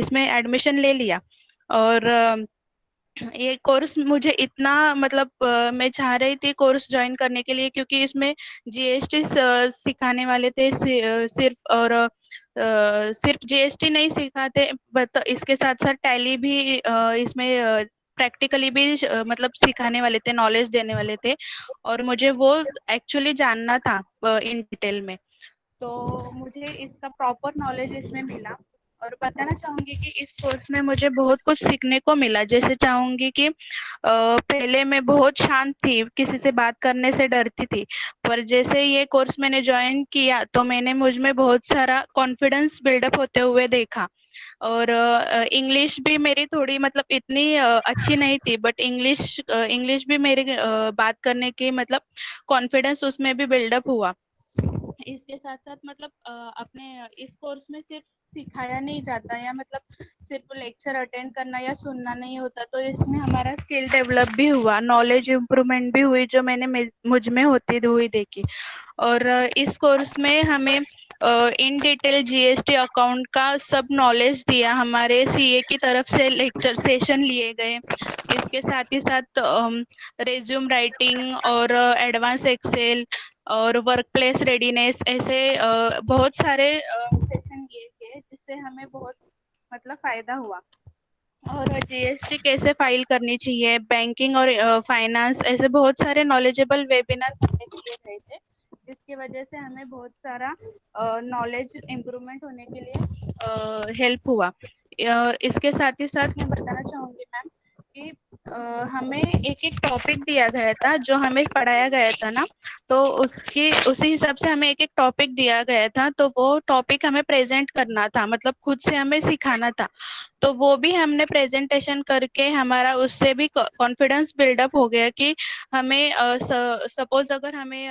इसमें एडमिशन ले लिया. और ये कोर्स मुझे इतना मैं चाह रही थी कोर्स ज्वाइन करने के लिए, क्योंकि इसमें GST सिखाने वाले थे सिर्फ GST नहीं सिखाते, बट इसके साथ साथ टैली भी इसमें प्रैक्टिकली भी सिखाने वाले थे, नॉलेज देने वाले थे, और मुझे वो एक्चुअली जानना था इन डिटेल में. तो मुझे इसका प्रॉपर नॉलेज इसमें मिला और बताना चाहूंगी कि इस कोर्स में मुझे बहुत कुछ सीखने को मिला. जैसे चाहूंगी कि पहले मैं बहुत शांत थी, किसी से बात करने से डरती थी, पर जैसे ये कोर्स मैंने ज्वाइन किया तो मैंने मुझ में बहुत सारा कॉन्फिडेंस बिल्डअप होते हुए देखा. और इंग्लिश भी मेरी थोड़ी इतनी अच्छी नहीं थी, बट इंग्लिश भी मेरी बात करने की कॉन्फिडेंस उसमें भी बिल्डअप हुआ. इसके साथ साथ अपने इस कोर्स में सिर्फ सिखाया नहीं जाता या सिर्फ लेक्चर अटेंड करना या सुनना नहीं होता, तो इसमें हमारा स्किल डेवलप भी हुआ, नॉलेज इम्प्रूवमेंट भी हुई, जो मैंने मुझ में होती हुई देखी. और इस कोर्स में हमें इन डिटेल GST अकाउंट का सब नॉलेज दिया, हमारे CA की तरफ से लेक्चर सेशन लिए गए. इसके साथ ही साथ रेज्यूम राइटिंग और एडवांस एक्सेल और वर्क प्लेस रेडीनेस, ऐसे बहुत सारे सेशन दिए गए, जिससे हमें बहुत फायदा हुआ. और जीएसटी कैसे फाइल करनी चाहिए, बैंकिंग और फाइनेंस, ऐसे बहुत सारे नॉलेजेबल वेबिनार कंडक्ट किए गए थे, जिसकी वजह से हमें बहुत सारा नॉलेज इम्प्रूवमेंट होने के लिए हेल्प हुआ। और इसके साथ ही साथ मैं बताना चाहूँगी मैम कि हमें एक टॉपिक दिया गया था, जो हमें पढ़ाया गया था ना, तो उसी हिसाब से हमें एक टॉपिक दिया गया था, तो वो टॉपिक हमें प्रेजेंट करना था, मतलब खुद से हमें सिखाना था। तो वो भी हमने प्रेजेंटेशन करके हमारा उससे भी कॉन्फिडेंस बिल्डअप हो गया कि हमें सपोज अगर हमें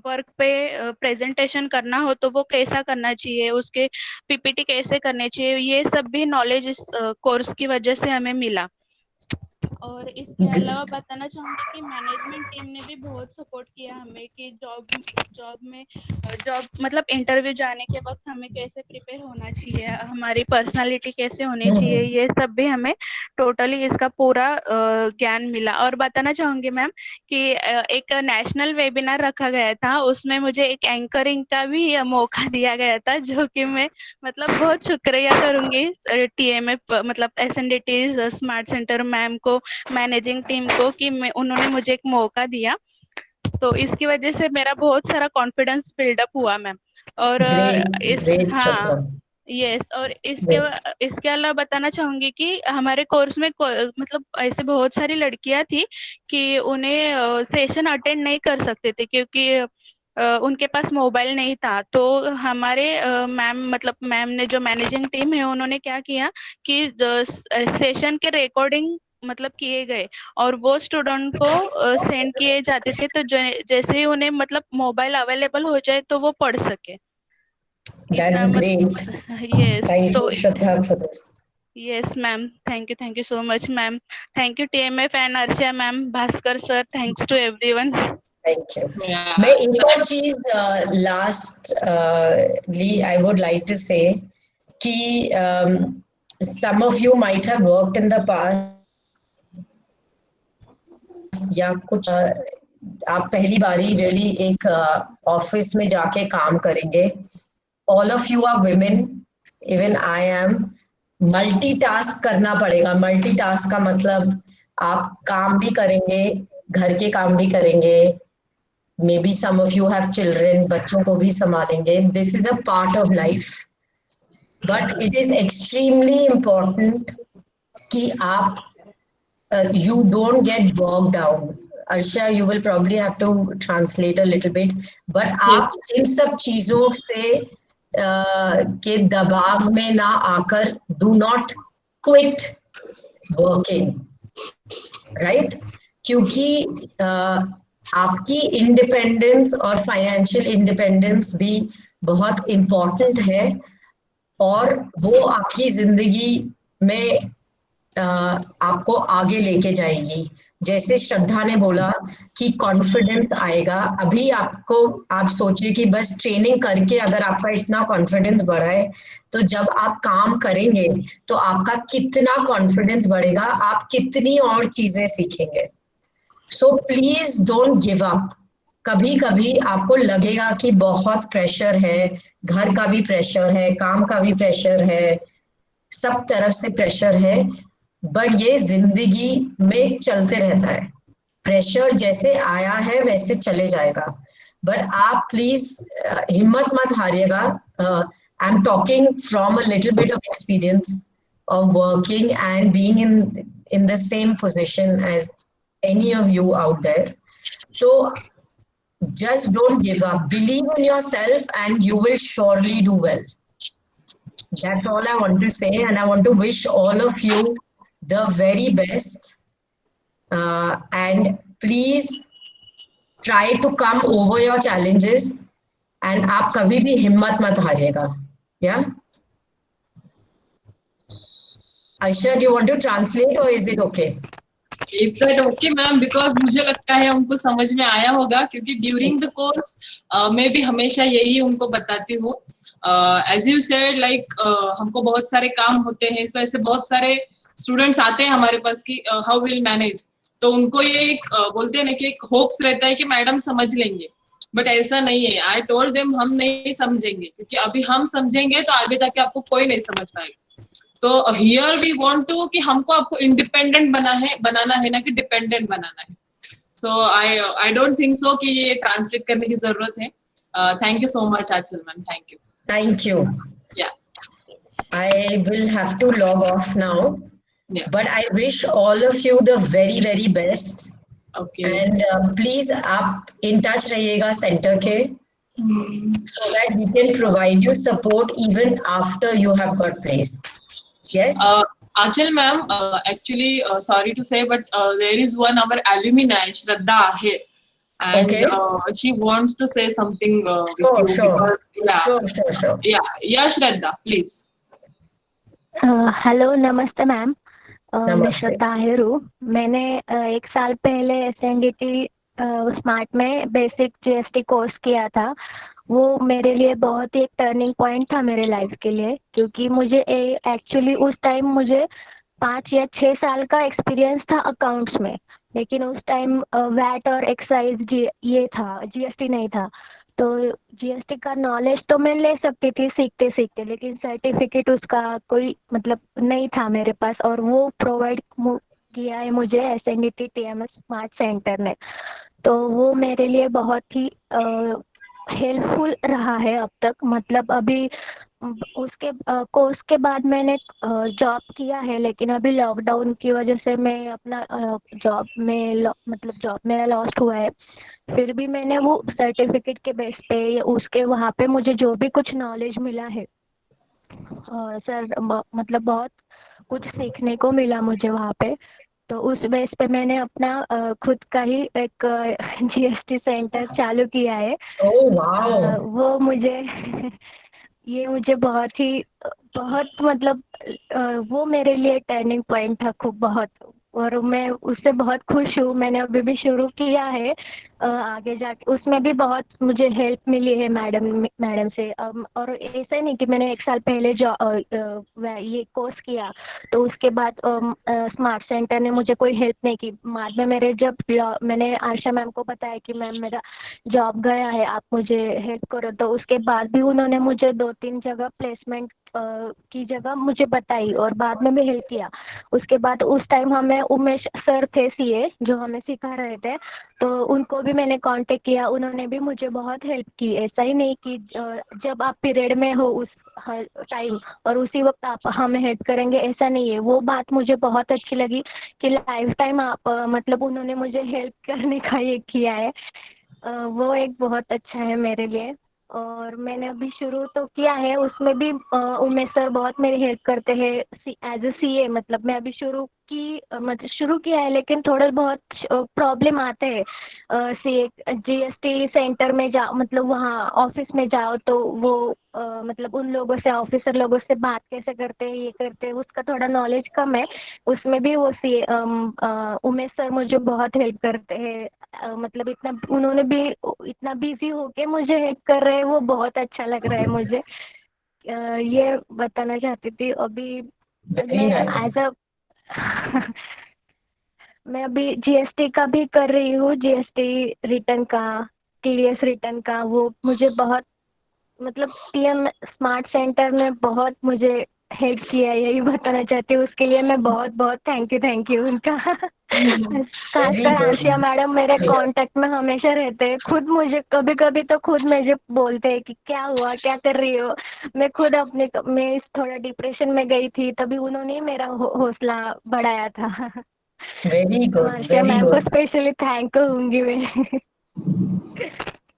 वर्क पे प्रेजेंटेशन करना हो तो वो कैसा करना चाहिए, उसके पीपीटी कैसे करने चाहिए, ये सब भी नॉलेज इस कोर्स की वजह से हमें मिला। और इसके अलावा बताना चाहूँगी कि मैनेजमेंट टीम ने भी बहुत सपोर्ट किया हमें कि जॉब मतलब इंटरव्यू जाने के वक्त हमें कैसे प्रिपेयर होना चाहिए, हमारी पर्सनालिटी कैसे होनी चाहिए, ये सब भी हमें टोटली इसका पूरा ज्ञान मिला। और बताना चाहूँगी मैम कि एक नेशनल वेबिनार रखा गया था, उसमें मुझे एक एंकरिंग का भी मौका दिया गया था, जो कि मैं मतलब बहुत शुक्रिया करूँगी टीएमए मतलब एसएनडीटी स्मार्ट सेंटर मैम को, मैनेजिंग टीम को, कि उन्होंने मुझे एक मौका दिया। तो इसकी वजह से मेरा बहुत सारा कॉन्फिडेंस बिल्डअप हुआ मैम। और हाँ यस, और इसके अलावा बताना चाहूंगी कि हमारे कोर्स में मतलब ऐसे बहुत सारी लड़कियां थी कि उन्हें सेशन अटेंड नहीं कर सकते थे, क्योंकि उनके पास मोबाइल नहीं था। तो हमारे मैम ने, जो मैनेजिंग टीम है, उन्होंने क्या किया कि सेशन के रिकॉर्डिंग मतलब किए गए और वो स्टूडेंट को सेंड किए जाते थे, तो जैसे ही उन्हें मतलब मोबाइल अवेलेबल हो जाए तो वो पढ़ सके। That's great. Yes. Thank you, Shraddha, for this. Yes, ma'am. Thank you so much, ma'am. Thank you, TMF and Arshia, ma'am, Bhaskar sir. Thanks to everyone. Thank you. Yeah. मैं एक और चीज lastly I would like to say कि some of you might have worked in the past या कुछ आप पहली बारी really एक ऑफिस में जाके काम करेंगे. All of you are women, even I am. Multitask करना पड़ेगा. मल्टीटास्क का मतलब आप काम भी करेंगे, घर के काम भी करेंगे. Maybe some of you have children, बच्चों को भी संभालेंगे. This is a part of life, but it is extremely important कि आप you don't get bogged down. Arsha, you will probably have to translate a little bit, but आप इन सब चीजों से के दबाव में ना आकर do not quit working, right? क्योंकि आपकी इंडिपेंडेंस और फाइनेंशियल इंडिपेंडेंस भी बहुत इम्पोर्टेंट है, और वो आपकी जिंदगी में आपको आगे लेके जाएगी. जैसे श्रद्धा ने बोला कि कॉन्फिडेंस आएगा. अभी आप सोचिए कि बस ट्रेनिंग करके अगर आपका इतना कॉन्फिडेंस बढ़ा है, तो जब आप काम करेंगे तो आपका कितना कॉन्फिडेंस बढ़ेगा, आप कितनी और चीजें सीखेंगे. So please don't give up. कभी कभी आपको लगेगा कि बहुत प्रेशर है, घर का भी प्रेशर है, काम का भी प्रेशर है, सब तरफ से प्रेशर है, बट ये जिंदगी में चलते रहता है. प्रेशर जैसे आया है वैसे चले जाएगा, बट आप प्लीज हिम्मत मत हारिएगा. I am talking from a little bit of experience of working and being in the same position as any of you out there. So just don't give up. Believe in yourself and you will surely do well. That's all I want to say, and I want to wish all of you the very best. And please try to come over your challenges, and आप कभी भी हिम्मत मत हारिएगा. Yeah. Aisha, do you want to translate or is it okay? Is that okay, ma'am? Because मुझे लगता है उनको समझ में आया होगा, क्योंकि ड्यूरिंग द कोर्स मैं भी हमेशा यही उनको बताती हूँ. As you said, like हमको बहुत सारे काम होते हैं, so ऐसे बहुत सारे स्टूडेंट्स आते हैं हमारे पास कि हाउ विल मैनेज. तो उनको ये एक बोलते हैं ना कि एक होप्स रहता है कि मैडम समझ लेंगे, बट ऐसा नहीं है. आई टोल्ड देम हम नहीं समझेंगे, क्योंकि अभी हम समझेंगे तो आगे जाके आपको कोई नहीं समझ पाएगा. So here we want to कि हमको आपको इंडिपेंडेंट बनाना है ना कि डिपेंडेंट बनाना है. So I don't think so कि ये ट्रांसलेट करने की जरूरत है. Thank you so much Achal ma'am. Thank you. Thank you. Yeah. I will have to log off now. Yeah. But I wish all of you the very, very best. Okay. And please आप in touch रहिएगा center के, so that we can provide you support even after you have got placed. Yes. Achal ma'am, actually, sorry to say, but there is one our alumni, Shraddha Ahir, and Okay. She wants to say something with Sure, you. sure. Because, yeah, Sure. yeah, Shraddha, please. Hello नमस्ते ma'am, मैं नमस्ते। श्रद्धा आहिर हूँ। मैंने 1 साल पहले SNDT smart में basic GST course किया था। वो मेरे लिए बहुत ही एक टर्निंग पॉइंट था मेरे लाइफ के लिए, क्योंकि मुझे एक्चुअली उस टाइम मुझे 5 या 6 साल का एक्सपीरियंस था अकाउंट्स में, लेकिन उस टाइम वैट और एक्साइज ये था, जीएसटी नहीं था। तो जीएसटी का नॉलेज तो मैं ले सकती थी सीखते सीखते, लेकिन सर्टिफिकेट उसका कोई मतलब नहीं था मेरे पास, और वो प्रोवाइड किया है मुझे एसएनडीटी टीएमएस स्मार्ट सेंटर ने। तो वो मेरे लिए बहुत ही हेल्पफुल रहा है अब तक। मतलब अभी उसके कोर्स के बाद मैंने जॉब किया है, लेकिन अभी लॉकडाउन की वजह से मैं अपना जॉब मेरा लॉस्ट हुआ है। फिर भी मैंने वो सर्टिफिकेट के बेस पे उसके वहाँ पे मुझे जो भी कुछ नॉलेज मिला है सर, मतलब बहुत कुछ सीखने को मिला मुझे वहाँ पे। तो उस बेस पे मैंने अपना खुद का ही एक जीएसटी सेंटर चालू किया है। Oh wow. वो मुझे ये मुझे बहुत मतलब वो मेरे लिए टर्निंग पॉइंट था खूब बहुत, और मैं उससे बहुत खुश हूँ। मैंने अभी भी शुरू किया है, आगे जाके उसमें भी बहुत मुझे हेल्प मिली है मैडम से। और ऐसा ही नहीं कि मैंने 1 साल पहले ये कोर्स किया तो उसके बाद स्मार्ट सेंटर ने मुझे कोई हेल्प नहीं की। बाद में मैंने आशा मैम को बताया कि मैम मेरा जॉब गया है, आप मुझे हेल्प करो, तो उसके बाद भी उन्होंने मुझे 2-3 जगह प्लेसमेंट की जगह मुझे बताई और बाद में भी हेल्प किया। उसके बाद उस टाइम हमें उमेश सर थे सीए जो हमें सिखा रहे थे, तो उनको भी मैंने कांटेक्ट किया, उन्होंने भी मुझे बहुत हेल्प की। ऐसा ही नहीं कि जब आप पीरियड में हो उस टाइम और उसी वक्त आप हमें हेल्प करेंगे, ऐसा नहीं है। वो बात मुझे बहुत अच्छी लगी कि लाइफ टाइम आप मतलब उन्होंने मुझे हेल्प करने का ये किया है। वो एक बहुत अच्छा है मेरे लिए। और मैंने अभी शुरू तो किया है, उसमें भी उमेश सर बहुत मेरी हेल्प करते हैं एज ए सीए। मतलब मैं अभी शुरू किया है, लेकिन थोड़े बहुत प्रॉब्लम आते हैं। सीए जीएसटी सेंटर में जाओ, मतलब वहाँ ऑफिस में जाओ तो वो मतलब उन लोगों से, ऑफिसर लोगों से बात कैसे करते हैं, ये करते हैं, उसका थोड़ा नॉलेज कम है। उसमें भी वो उमेश सर मुझे बहुत हेल्प करते हैं। मतलब उन्होंने भी इतना बिजी होके मुझे हेल्प कर रहे हैं, वो बहुत अच्छा लग रहा है मुझे। ये बताना चाहती थी। अभी Very nice. मैं अभी जीएसटी का भी कर रही हूँ, जीएसटी रिटर्न का, टीडीएस रिटर्न का। वो मुझे बहुत मतलब टीएम स्मार्ट सेंटर ने बहुत मुझे हेल्प किया है, यही बताना चाहती हूँ। उसके लिए मैं बहुत बहुत थैंक यू उनका। खासकर आशिया मैडम मेरे कांटेक्ट में हमेशा रहते हैं। खुद मुझे कभी तो खुद मुझे बोलते हैं कि क्या हुआ, क्या कर रही हो। मैं थोड़ा डिप्रेशन में गई थी, तभी उन्होंने ही मेरा हौसला बढ़ाया था। Very good. Asia Very ma'am को good. स्पेशली थैंक कहूंगी मैं।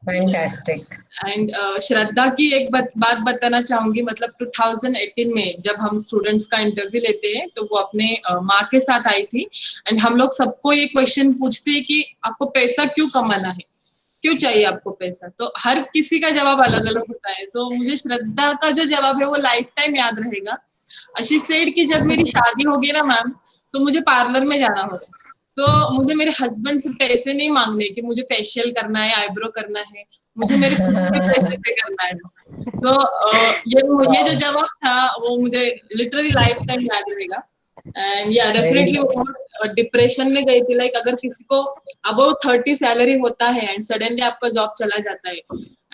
Fantastic. एंड श्रद्धा की एक बात बताना चाहूंगी। मतलब 2018 में जब हम स्टूडेंट्स का इंटरव्यू लेते हैं तो वो अपने माँ के साथ आई थी। एंड हम लोग सबको ये क्वेश्चन पूछते हैं कि आपको पैसा क्यों कमाना है, क्यों चाहिए आपको पैसा। तो हर किसी का जवाब अलग अलग होता है। सो मुझे श्रद्धा का जो जवाब है वो लाइफ टाइम याद रहेगा। शी सेड कि जब मेरी शादी होगी ना मैम, तो मुझे पार्लर में जाना होगा। सो मुझे मेरे हस्बैंड से पैसे नहीं मांगने कि मुझे फेशियल करना है, आईब्रो करना है, मुझे मेरे खुद के पैसे से करना है। सो ये जो जवाब था वो मुझे लिटरली लाइफ टाइम याद रहेगा। एंड या डेफिनेटली वो डिप्रेशन में गई थी। लाइक अगर किसी को अबव 30 सैलरी होता है एंड सडनली आपका जॉब चला जाता है,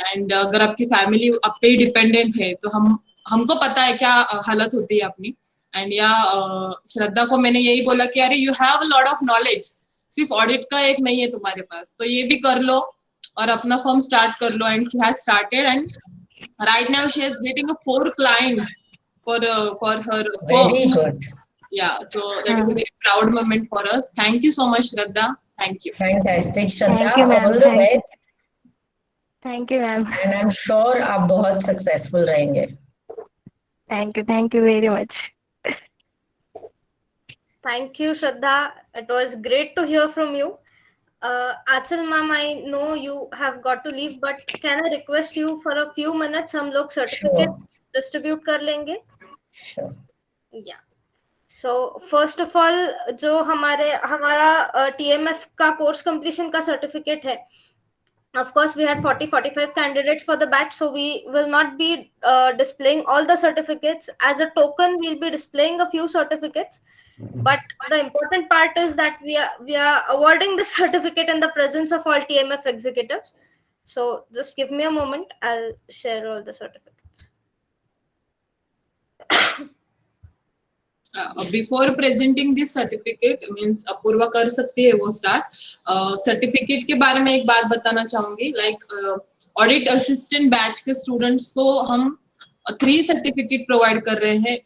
एंड अगर आपकी फैमिली आप पे डिपेंडेंट है, तो हमको पता है क्या हालत होती है अपनी। एंड या श्रद्धा को मैंने यही बोला कि अरे you have a lot of knowledge, सिर्फ ऑडिट का एक नहीं है तुम्हारे पास, तो ये भी कर लो और अपना फर्म स्टार्ट कर लो. And she has started and right now she is getting 4 clients for her firm. Very good. Yeah, so that is a very proud moment for us. Thank you so much, Shraddha. Thank you. Fantastic, Shraddha. Thank you, ma'am. All the Thank you. best. Thank you ma'am. And I'm sure आप बहुत successful रहेंगे. Thank you very much. Thank you, Shraddha. It was great to hear from you. Achal ma'am, I know you have got to leave, but can I request you for a few minutes? हम लोग certificate distribute कर लेंगे. Sure. Yeah. So first of all, जो हमारा TMF का course completion का certificate है. Of course, we had 40-45 candidates for the batch, so we will not be displaying all the certificates. As a token, we'll be displaying a few certificates. But the important part is that we are awarding the certificate in the presence of all TMF executives. So just give me a moment. I'll share all the certificates. Before presenting this certificate, means Apoorva कर सकती है वो start. Certificate के बारे में एक बात बताना चाहूंगी. Like audit assistant batch के students को हम 3 सर्टिफिकेट प्रोवाइड कर रहे हैं.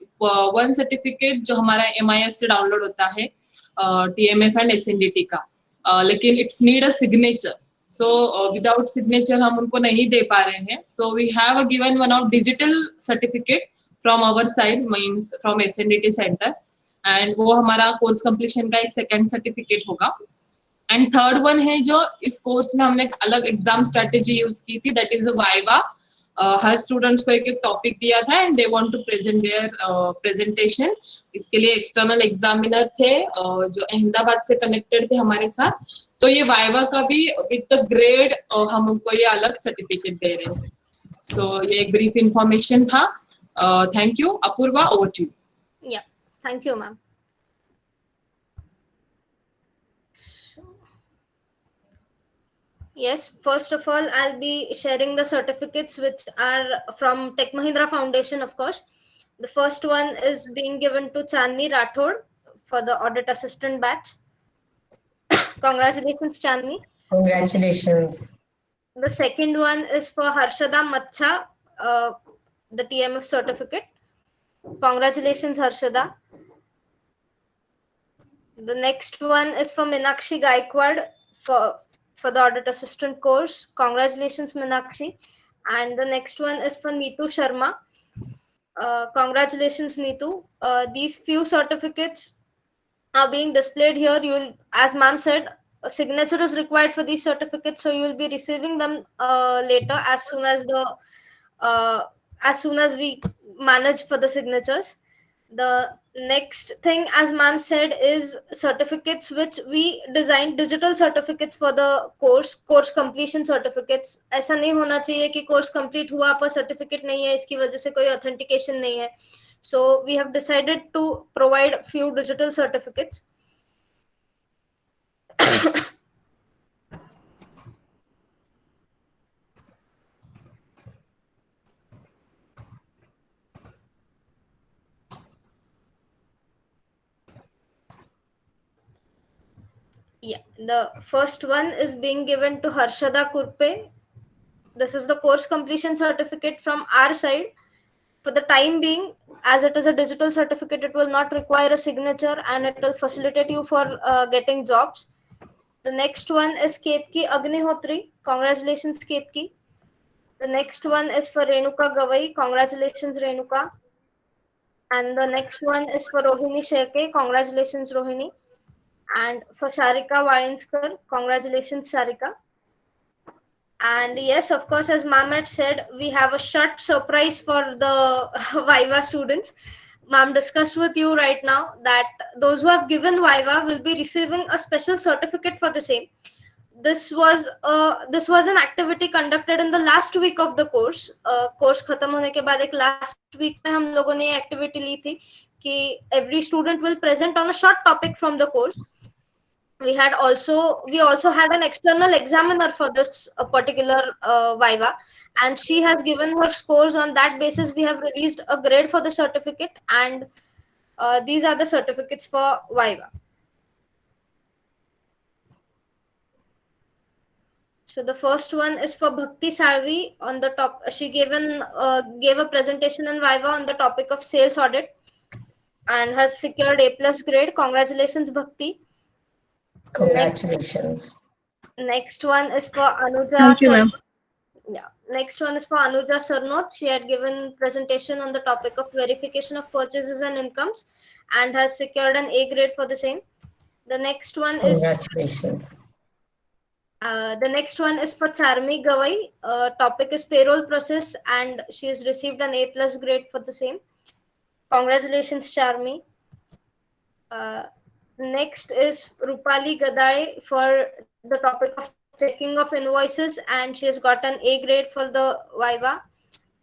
1 सर्टिफिकेट जो हमारा MIS से डाउनलोड होता है TMF एंड SNDT का, लेकिन it's need a signature. So without signature हम उनको नहीं दे पा रहे हैं. So we have given one of digital certificate from our side, means from SNDT centre, and वो हमारा कोर्स कंप्लीशन का एक सेकंड सर्टिफिकेट होगा. एंड थर्ड वन है जो इस कोर्स में हमने एक अलग एग्जाम स्ट्रेटेजी यूज की थी, दैट इज वाइवा. हर स्टूडेंट्स को एक टॉपिक दिया था and they want to present their presentation. इसके लिए एक्सटर्नल एग्जामिनर थे जो अहमदाबाद से कनेक्टेड थे हमारे साथ. तो ये वाइवा का भी विद द ग्रेड हम उनको ये अलग सर्टिफिकेट दे रहे हैं. सो ये एक ब्रीफ इंफॉर्मेशन था. Thank you. Apoorva, over to you. Yeah, thank you, ma'am. Yes, first of all, I'll be sharing the certificates which are from Tech Mahindra Foundation, of course. The first one is being given to Chandni Rathod for the audit assistant batch. Congratulations, Chandni. Congratulations. The second one is for Harshada Macha, the TMF certificate. Congratulations, Harshada. The next one is for Meenakshi Gaikwad for the audit assistant course. Congratulations, Meenakshi. And the next one is for Neetu Sharma. Congratulations, Neetu. These few certificates are being displayed here. You will, as ma'am said, a signature is required for these certificates, so you will be receiving them later as soon as we manage for the signatures. The next thing, as ma'am said, is certificates which we designed, digital certificates for the course completion certificates. ऐसा नहीं होना चाहिए कि course complete हुआ पर certificate नहीं है, इसकी वजह से कोई authentication नहीं है. So we have decided to provide few digital certificates. Yeah, the first one is being given to Harshada Kurpe. This is the course completion certificate from our side. For the time being, as it is a digital certificate, it will not require a signature and it will facilitate you for getting jobs. The next one is Ketki Agnihotri. Congratulations, Ketki. The next one is for Renuka Gavai. Congratulations, Renuka. And the next one is for Rohini Sheke. Congratulations, Rohini. And for Sarika Wainskar, congratulations, Sarika. And yes, of course, as ma'am had said, we have a short surprise for the Viva students. Ma'am discussed with you right now that those who have given Viva will be receiving a special certificate for the same. This was an activity conducted in the last week of the course. Course खत्म होने के बाद एक last week में हम लोगों ने activity ली थी कि every student will present on a short topic from the course. We also had an external examiner for this particular Viva, and she has given her scores. On that basis, we have released a grade for the certificate, and These are the certificates for Viva. So the first one is for Bhakti Salvi on the top. She gave a presentation in Viva on the topic of sales audit and has secured A+ grade. Congratulations, Bhakti. Congratulations. Next one is for Anuja. Thank you, ma'am. Yeah. Next one is for Anuja Sarnoth. She had given presentation on the topic of verification of purchases and incomes and has secured an A grade for the same. The next one is Congratulations. for Charmi Gawai. Topic is payroll process and she has received an A+ grade for the same. Congratulations, Charmi. Next is Rupali Gadai for the topic of checking of invoices and she has got an A grade for the Viva.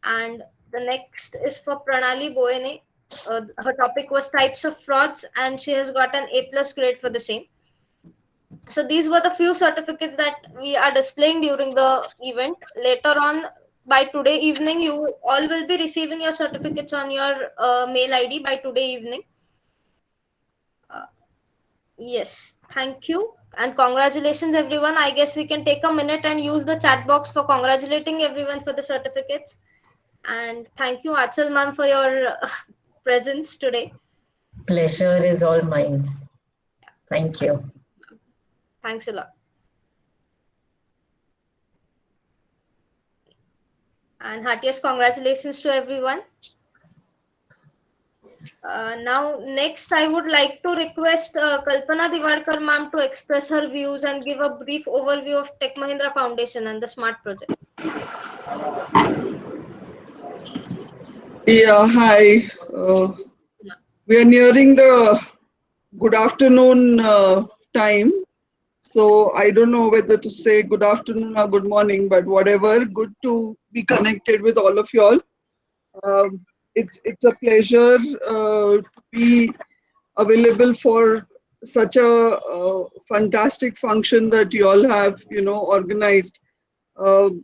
And the next is for Pranali Boyene. Her topic was types of frauds and she has got an A+ grade for the same. So these were the few certificates that we are displaying during the event. Later on, by today evening, you all will be receiving your certificates on your mail ID by today evening. Yes, thank you and congratulations everyone. I guess we can take a minute and use the chat box for congratulating everyone for the certificates. And thank you, Achal ma'am, for your presence today. Pleasure is all mine. Thank you. Thanks a lot. And heartiest congratulations to everyone. Now, next, I would like to request Kalpana Divadkar ma'am to express her views and give a brief overview of Tech Mahindra Foundation and the SMART project. Yeah, hi. We are nearing the good afternoon time. So I don't know whether to say good afternoon or good morning, but whatever, good to be connected with all of y'all. It's a pleasure to be available for such a fantastic function that you all have, organized. The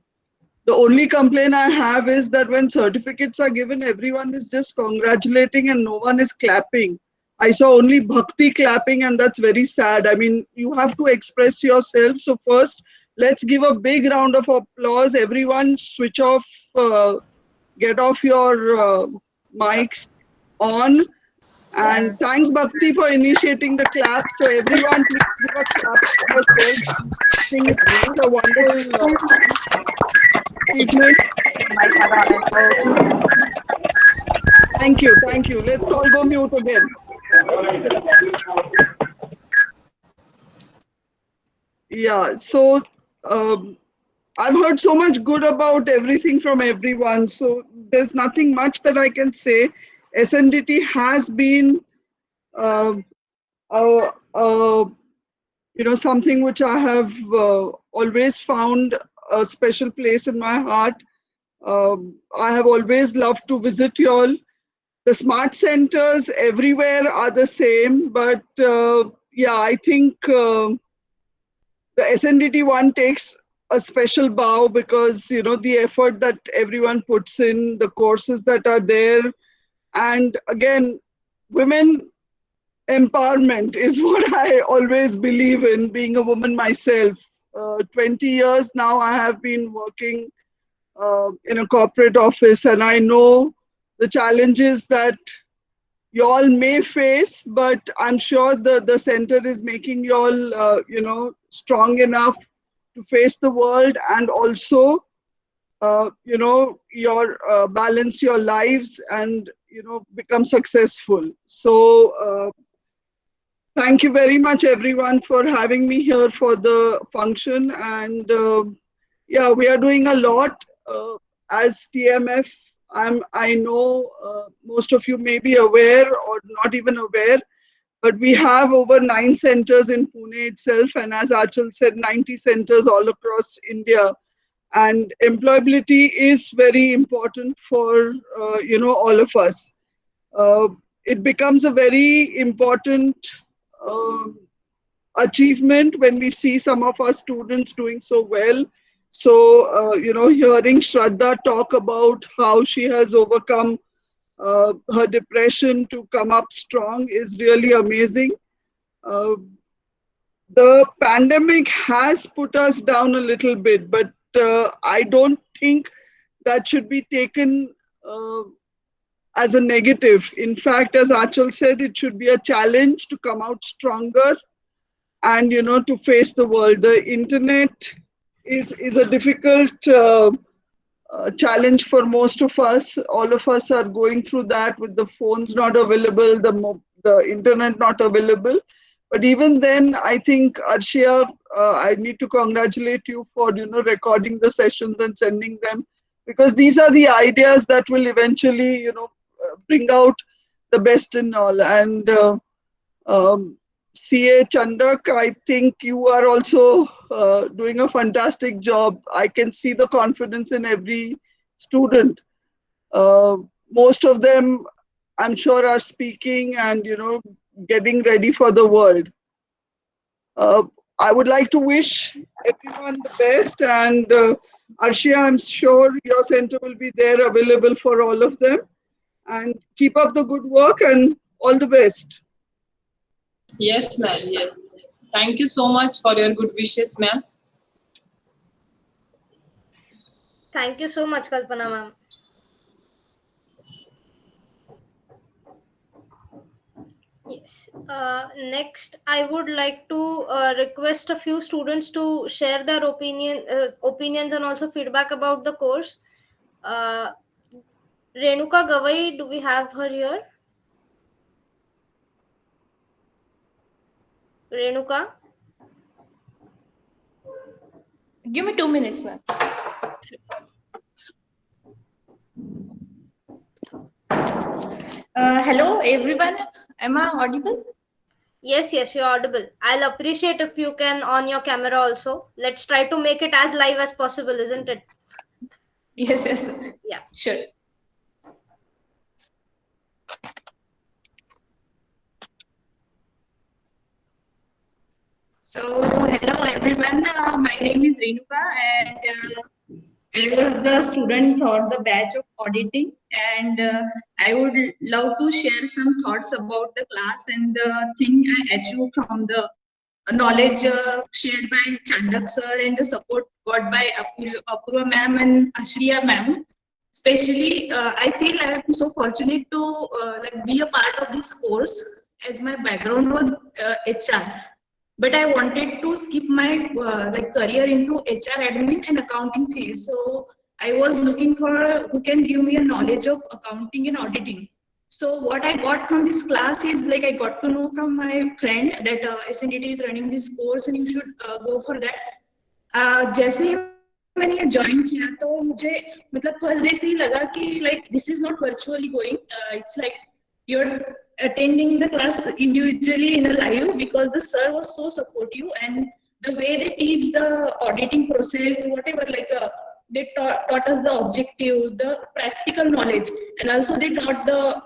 only complaint I have is that when certificates are given, everyone is just congratulating and no one is clapping. I saw only Bhakti clapping and that's very sad. I mean, you have to express yourself. So first, let's give a big round of applause. Everyone switch off, get off your mics on. And thanks Bhakti for initiating the clap. So everyone please give a clap for yourself. I think it's a wonderful achievement. Thank you. Let's all go mute again. Yeah, so I've heard so much good about everything from everyone. So there's nothing much that I can say. SNDT has been, something which I have always found a special place in my heart. I have always loved to visit you all. The smart centers everywhere are the same, but yeah, I think the SNDT one takes a special bow because, the effort that everyone puts in, the courses that are there. And again, women empowerment is what I always believe in, being a woman myself. 20 years now I have been working in a corporate office, and I know the challenges that you all may face, but I'm sure the center is making you all, strong enough to face the world and also, your balance your lives and, become successful. So thank you very much everyone for having me here for the function. And yeah, we are doing a lot as TMF. I know most of you may be aware or not even aware, but we have over 9 centers in Pune itself, and as Achal said, 90 centers all across India. And employability is very important for all of us. It becomes a very important achievement when we see some of our students doing so well. So hearing Shraddha talk about how she has overcome her depression to come up strong is really amazing. The pandemic has put us down a little bit, but I don't think that should be taken as a negative. In fact, as Achal said, it should be a challenge to come out stronger and, you know, to face the world. The internet is a difficult challenge for most of us. All of us are going through that with the phones not available, the internet not available. But even then, I think, Arshia, I need to congratulate you for, you know, recording the sessions and sending them, because these are the ideas that will eventually, you know, bring out the best in all. And CA Chandak, I think you are also doing a fantastic job. I can see the confidence in every student. Most of them, I'm sure, are speaking and, you know, getting ready for the world. I would like to wish everyone the best, and Arshia, I'm sure your center will be there available for all of them. And keep up the good work and all the best. Yes, ma'am. Yes. Thank you so much for your good wishes, ma'am. Thank you so much, Kalpana ma'am. Yes. Next, I would like to request a few students to share their opinions and also feedback about the course. Renuka Gavai, do we have her here? Renuka? Give me 2 minutes, ma'am. Hello, everyone. Am I audible? Yes, you're audible. I'll appreciate if you can on your camera also. Let's try to make it as live as possible, isn't it? Yes. Yeah. Sure. So, hello everyone. My name is Renuka, and I was the student for the batch of auditing, and I would love to share some thoughts about the class and the thing I achieved from the knowledge shared by Chandak sir and the support got by Apurva ma'am and Ashriya ma'am. Especially, I feel I am so fortunate to be a part of this course, as my background was HR. But I wanted to skip my career into HR admin and accounting field. So I was looking for who can give me a knowledge of accounting and auditing. So what I got from this class is like I got to know from my friend that SNDT is running this course and you should go for that. जैसे ही मैंने ये join किया तो मुझे मतलब first day से ही लगा कि like this is not virtually going. It's like you're attending the class individually in a live, because the sir was so supportive, and the way they teach the auditing process, whatever, they taught us the objectives, the practical knowledge, and also they taught the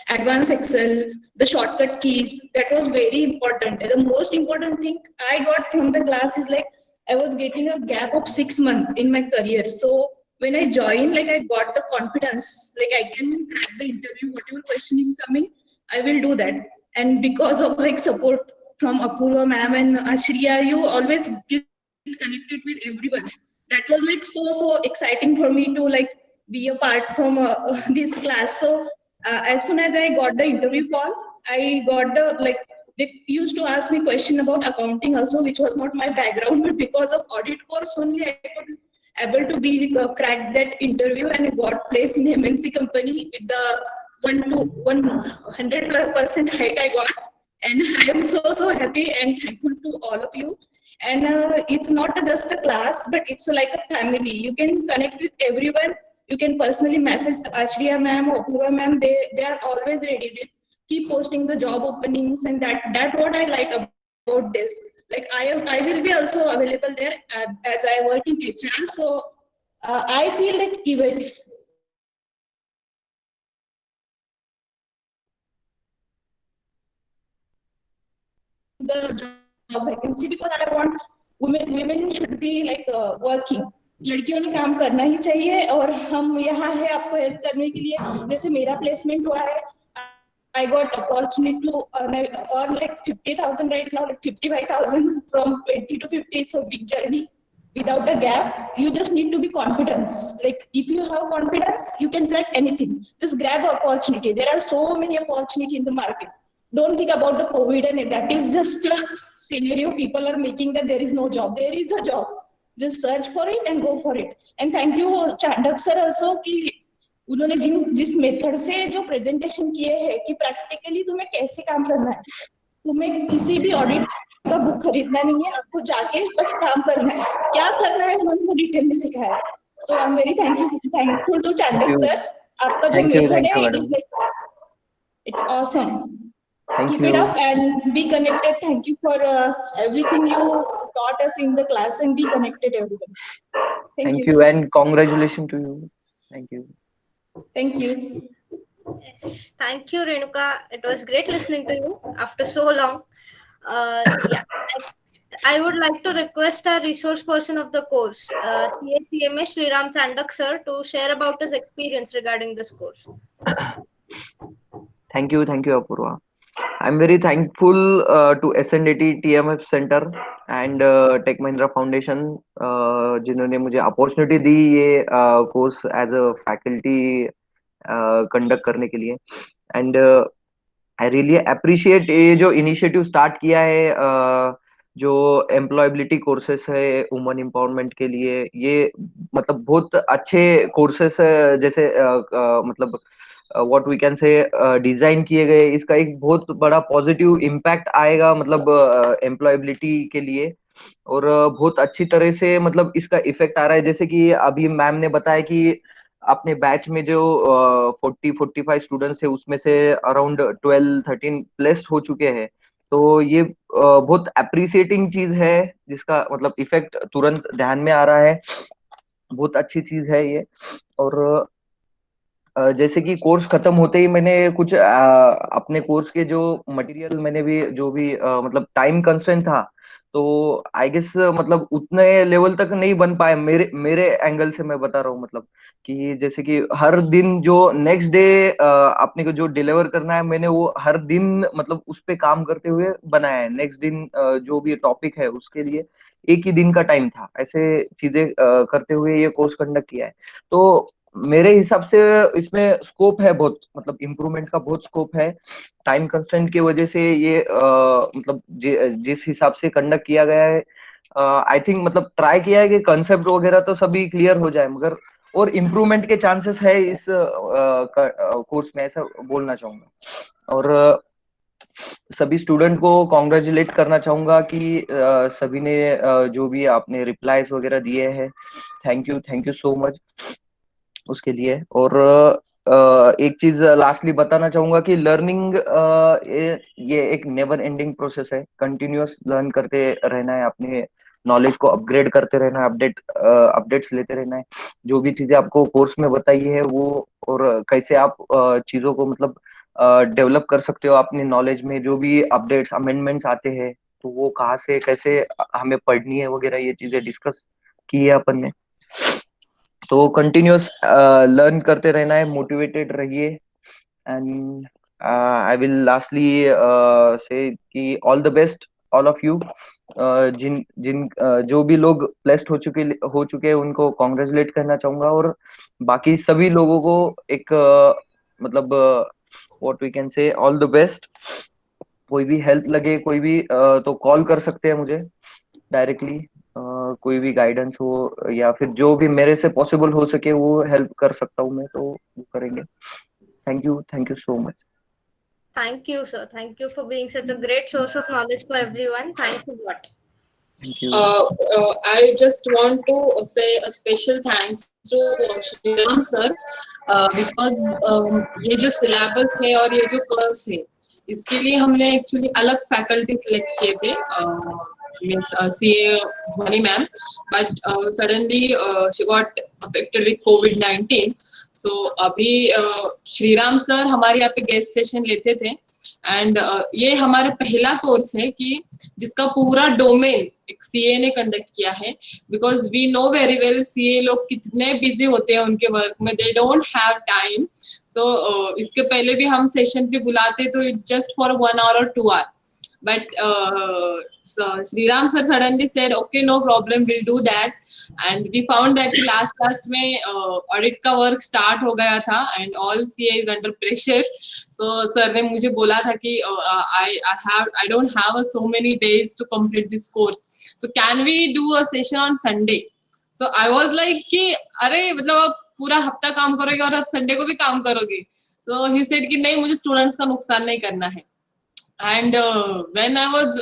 advanced Excel, the shortcut keys. That was very important. The most important thing I got from the class is like I was getting a gap of 6 months in my career. So when I joined, like I got the confidence, like I can crack the interview, whatever question is coming, I will do that. And because of like support from Apurva ma'am and Ashriya, you always get connected with everyone. That was like so exciting for me to like be a part from this class. So as soon as I got the interview call, I got the they used to ask me question about accounting also, which was not my background, but because of audit course only I could able to be crack that interview and got placed in MNC company with the 100% hike I got, and I am so happy and thankful to all of you. And it's not just a class, but it's like a family. You can connect with everyone. You can personally message Ashriya ma'am or Apurva ma'am. They are always ready. They keep posting the job openings, and that what I like about this. Like I will be also available there as I work in HR. So I feel like even the job vacancy, because I want women should be like working. लड़कियों ने काम करना ही चाहिए और हम यहाँ है आपको हेल्प करने के लिए। जैसे मेरा प्लेसमेंट हुआ है, I got opportunity to earn like 50,000 right now, like 55,000 from 20 to 50. It's a big journey without a gap. You just need to be confident. Like if you have confidence, you can crack anything. Just grab opportunity. There are so many opportunity in the market. Don't think about the COVID and that is just a scenario people are making that there is no job. There is a job. Just search for it and go for it. And thank you Chandak sir also कि उन्होंने जिस method से जो presentation किए हैं कि practically तुम्हें कैसे काम करना है, तुम्हें किसी भी ऑडिट का बुक खरीदना नहीं है, आपको जाके बस काम करना है, क्या करना है उन्होंने डिटेल में सिखाया है। So I am very thankful to Chandak sir. आपका जो मेथड है it is like it's awesome. Keep it up and be connected. Thank you for everything you taught us in the class and be connected everybody. Thank you and congratulations to you. Thank you. Thank you. Yes, thank you, Renuka. It was great listening to you after so long. I would like to request a resource person of the course, CACMA Sriram Chandak sir, to share about his experience regarding this course. Thank you, Apurva. I'm very thankful to SNDT TMF Center and Tech Mahindra Foundation जिन्होंने मुझे opportunity दी ये course as a faculty conduct करने के लिए। And I really appreciate ये जो initiative start किया है जो एम्प्लॉयबिलिटी कोर्सेस है वुमन एम्पावरमेंट के लिए, ये मतलब बहुत अच्छे कोर्सेस जैसे मतलब what we can say design किए गए, इसका एक बहुत बड़ा पॉजिटिव इम्पैक्ट आएगा मतलब एम्प्लॉयबिलिटी के लिए और बहुत अच्छी तरह से मतलब इसका इफेक्ट आ रहा है। जैसे कि अभी मैम ने बताया कि अपने बैच में जो 40-45 स्टूडेंट्स थे उसमें से अराउंड 12-13 प्लेस हो चुके हैं, तो ये बहुत अप्रिसिएटिंग चीज है जिसका मतलब इफेक्ट तुरंत ध्यान में आ रहा है। बहुत अच्छी चीज है ये। और जैसे कि कोर्स खत्म होते ही मैंने कुछ अपने कोर्स के जो मटेरियल मैंने भी जो भी मतलब टाइम कंस्ट्रेंट था, तो आई गेस मतलब उतने लेवल तक नहीं बन पाए मेरे एंगल से मैं बता रहा हूँ। मतलब कि जैसे कि हर दिन जो नेक्स्ट डे अपने को जो डिलीवर करना है, मैंने वो हर दिन मतलब उस पे काम करते हुए बनाया है। नेक्स्ट दिन जो भी टॉपिक है उसके लिए एक ही दिन का टाइम था, ऐसे चीजें करते हुए ये कोर्स कंडक्ट किया है। तो मेरे हिसाब से इसमें स्कोप है बहुत, मतलब इम्प्रूवमेंट का बहुत स्कोप है। टाइम कंस्ट्रेंट की वजह से ये मतलब जिस हिसाब से कंडक्ट किया गया है, आई थिंक मतलब ट्राई किया है कि कंसेप्ट वगैरह तो सभी क्लियर हो जाए, मगर और इम्प्रूवमेंट के चांसेस है इस कोर्स में, ऐसा बोलना चाहूंगा। और सभी स्टूडेंट को कॉन्ग्रेचुलेट करना चाहूंगा कि सभी ने जो भी आपने रिप्लाईज वगैरह दिए हैं, थैंक यू सो मच उसके लिए। और एक चीज लास्टली बताना चाहूंगा कि लर्निंग ये एक नेवर एंडिंग प्रोसेस है। कंटिन्यूअस लर्न करते रहना है, अपने नॉलेज को अपग्रेड करते रहना है, अपडेट्स लेते रहना है। जो भी चीजें आपको कोर्स में बताई है वो, और कैसे आप चीजों को मतलब डेवलप कर सकते हो अपने नॉलेज में, जो भी अपडेट्स अमेंडमेंट्स आते हैं तो वो कहाँ से कैसे हमें पढ़नी है वगैरह, ये चीजें डिस्कस की है अपन ने। तो कंटिन्यूअस लर्न करते रहना है, मोटिवेटेड रहिए। एंड आई विल लास्टली से कि all the best all of you. जो भी लोग ब्लेस्ड हो चुके हैं उनको कॉन्ग्रेचुलेट करना चाहूंगा, और बाकी सभी लोगों को एक मतलब what we can say all the best. कोई भी हेल्प लगे, कोई भी तो कॉल कर सकते हैं मुझे डायरेक्टली, कोई भी गाइडेंस हो या फिर जो भी मेरे से पॉसिबल हो सके वो हेल्प कर सकता हूँ मैं, तो वो करेंगे। Thank you so much. Thank you, sir. Thank you for being such a great source of knowledge for everyone. Thanks a lot. Thank you. I just want to say a special thanks to Shriram sir because ये जो syllabus है और ये जो course है, इसके लिए हमने actually अलग faculty select किए थे, means CA Bhani ma'am, but suddenly she got affected with COVID-19. So अभी श्रीराम सर हमारे यहाँ पे गेस्ट सेशन लेते थे, एंड ये हमारा पहला कोर्स है कि जिसका पूरा डोमेन एक सीए ने कंडक्ट किया है, because we know very well CA लोग कितने बिजी होते हैं उनके वर्क में, they don't have time. So इसके पहले भी हम सेशन पे बुलाते तो it's just for 1 hour or 2 hour. But Sriram sir suddenly said, okay, no problem, we'll do that. And we found that कि last में audit का work start हो गया था and all CA is under pressure. So sir ने मुझे बोला था कि I don't have so many days to complete this course. So can we do a session on Sunday? So I was like कि अरे मतलब आप पूरा हफ्ता काम करोगे और आप संडे को भी काम करोगे. So he said कि नहीं, मुझे स्टूडेंट्स का नुकसान नहीं करना है. And when I was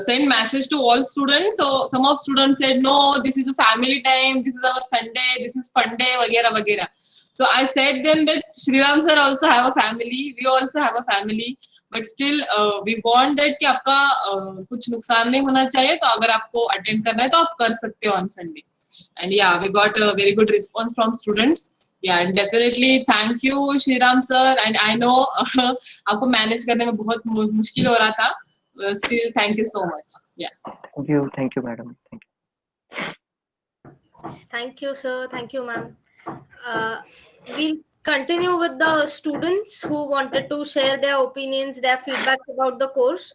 sent message to all students, so some of students said, no, this is a family time, this is our Sunday, this is fun day, वगैरह वगैरह. So I said them that Shriram sir also have a family, we also have a family, but still we want that कि आपका कुछ नुकसान नहीं होना चाहिए, तो अगर आपको attend करना है तो आप कर सकते हो on Sunday. And yeah, we got a very good response from students. Yeah, and definitely thank you Shriram sir. And I know आपको मैनेज करने में बहुत मुश्किल हो रहा था. Still, thank you so much. Yeah. Thank you, madam. Thank you, sir. Thank you, ma'am. We'll continue with the students who wanted to share their opinions, their feedback about the course.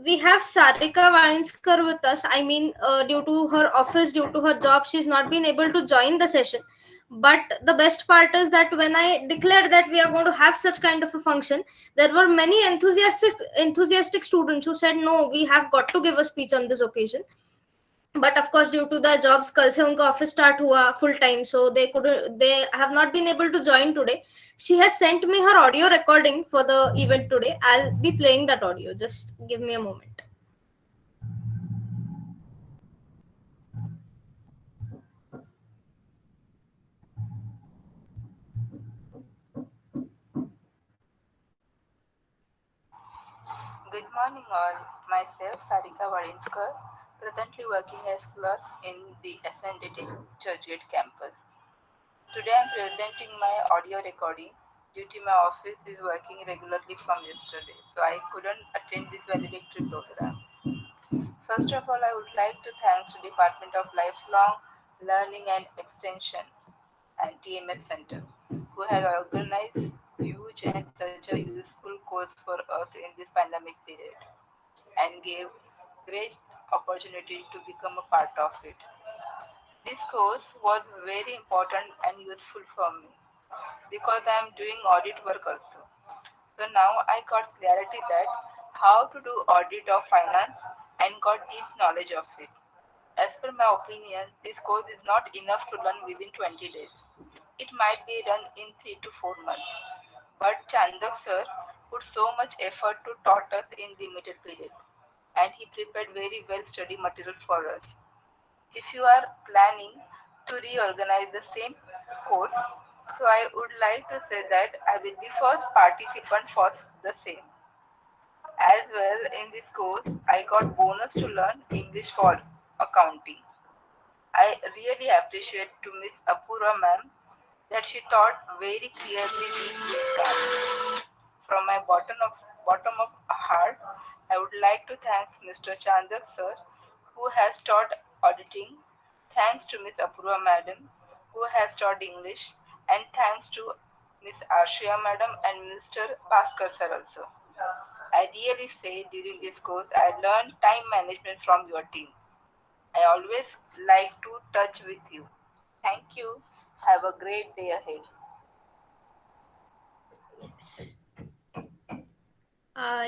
We have Sarika Valinskar with us. I mean, due to her office, due to her job, she's not been able to join the session. But the best part is that when I declared that we are going to have such kind of a function, there were many enthusiastic students who said, no, we have got to give a speech on this occasion. But of course, due to the jobs, कल से उनका office start हुआ full time, so they have not been able to join today. She has sent me her audio recording for the event today. I'll be playing that audio. Just give me a moment. Good morning all. Myself Sarika Valinskar, presently working as clerk in the SNDT Churchgate campus. Today I am presenting my audio recording due to my office is working regularly from yesterday, so I couldn't attend this valedictory program. First of all, I would like to thank the Department of Lifelong Learning and Extension and TMF Center, who has organized huge and such a useful course for us in this pandemic period and gave great opportunity to become a part of it. This course was very important and useful for me because I am doing audit work also. So now I got clarity that how to do audit of finance and got deep knowledge of it. As per my opinion, this course is not enough to learn within 20 days. It might be done in 3 to 4 months. But Chandak sir put so much effort to taught us in the middle period, and he prepared very well study material for us. If you are planning to reorganize the same course, so I would like to say that I will be first participant for the same. As well, in this course, I got bonus to learn English for accounting. I really appreciate to Miss Apurva ma'am that she taught very clearly these cards. From my bottom of heart, I would like to thank Mr. Chandak sir, who has taught auditing. Thanks to Miss Apurva madam, who has taught English, and thanks to Miss Arshia madam and Mr. Bhaskar sir also. I really say during this course, I learned time management from your team. I always like to touch with you. Thank you. Have a great day ahead.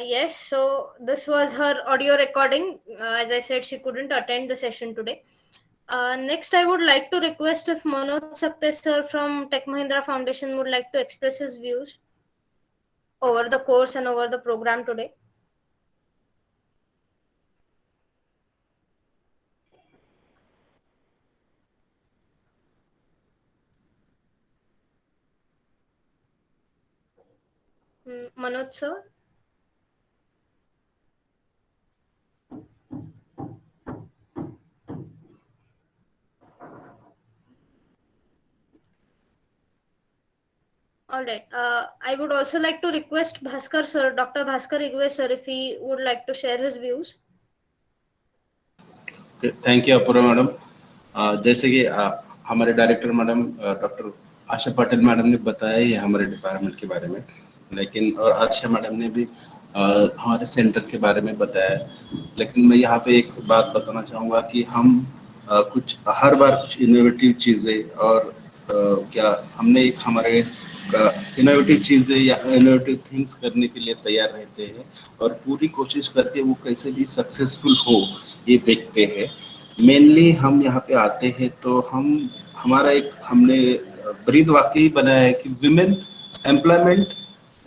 Yes, so this was her audio recording. As I said, she couldn't attend the session today. Next, I would like to request if Manoj Sakte sir from Tech Mahindra Foundation would like to express his views over the course and over the program today. Manoj sir. All right. I would also like to request Bhaskar sir, Dr. Bhaskar Igwe sir, if he would like to share his views. Thank you Apurva madam. जैसे कि हमारे director madam doctor Asha Patel madam ने बताया ही है हमारे department के बारे में, लेकिन और आशा मैडम ने भी हमारे सेंटर के बारे में बताया। लेकिन मैं यहाँ पे एक बात बताना चाहूँगा कि हम कुछ हर बार कुछ इनोवेटिव चीज़ें और क्या हमने एक हमारे इनोवेटिव चीज़ें या इनोवेटिव थिंग्स करने के लिए तैयार रहते हैं और पूरी कोशिश करके वो कैसे भी सक्सेसफुल हो ये देखते हैं। मेनली हम यहाँ पे आते हैं तो हमारा एक हमने ब्रीद वाक्य ही बनाया है कि women employment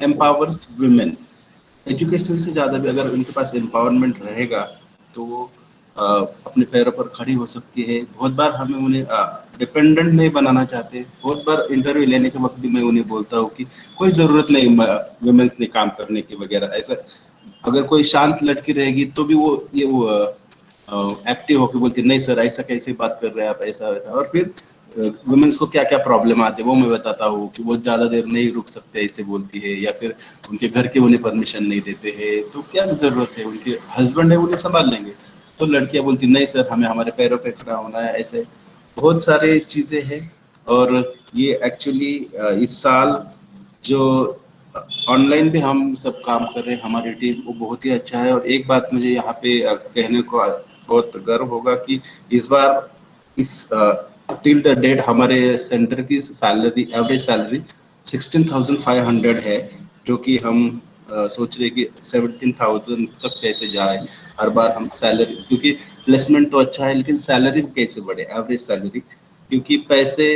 empowers women. Education से ज़्यादा भी अगर उनके पास एम्पावरमेंट रहेगा तो वो अपने पैरों पर खड़ी हो सकती है। बहुत बार हमें उन्हें डिपेंडेंट नहीं बनाना चाहते। बहुत बार इंटरव्यू लेने के वक्त भी मैं उन्हें बोलता हूँ कि कोई ज़रूरत नहीं वुमेन्स ने काम करने की वगैरह। ऐसा अगर कोई शांत लड़की रहेगी तो भी वो एक्टिव होकर बोलती नहीं सर ऐसा कैसे बात कर रहे हैं आप, ऐसा वैसा। और फिर वुमेन्स को क्या क्या प्रॉब्लम आते हैं वो मैं बताता हूँ कि वो ज़्यादा देर नहीं रुक सकते ऐसे बोलती है, या फिर उनके घर के उन्हें परमिशन नहीं देते हैं तो क्या ज़रूरत है, उनके हस्बैंड है उन्हें संभाल लेंगे। तो लड़कियां बोलती नहीं सर हमें हमारे पैरों पे खड़ा होना है। ऐसे बहुत सारे चीज़ें हैं और ये एक्चुअली इस साल जो ऑनलाइन भी हम सब काम कर रहे हैं हमारी टीम वो बहुत ही अच्छा है। और एक बात मुझे यहाँ पे कहने को बहुत गर्व होगा कि इस बार इस टिल द डेट हमारे सेंटर की सैलरी एवरेज सैलरी 16,500 है, जो कि हम सोच रहे कि 17,000 तक कैसे जाए। हर बार हम सैलरी, क्योंकि प्लेसमेंट तो अच्छा है लेकिन सैलरी कैसे बढ़े, एवरेज सैलरी, क्योंकि पैसे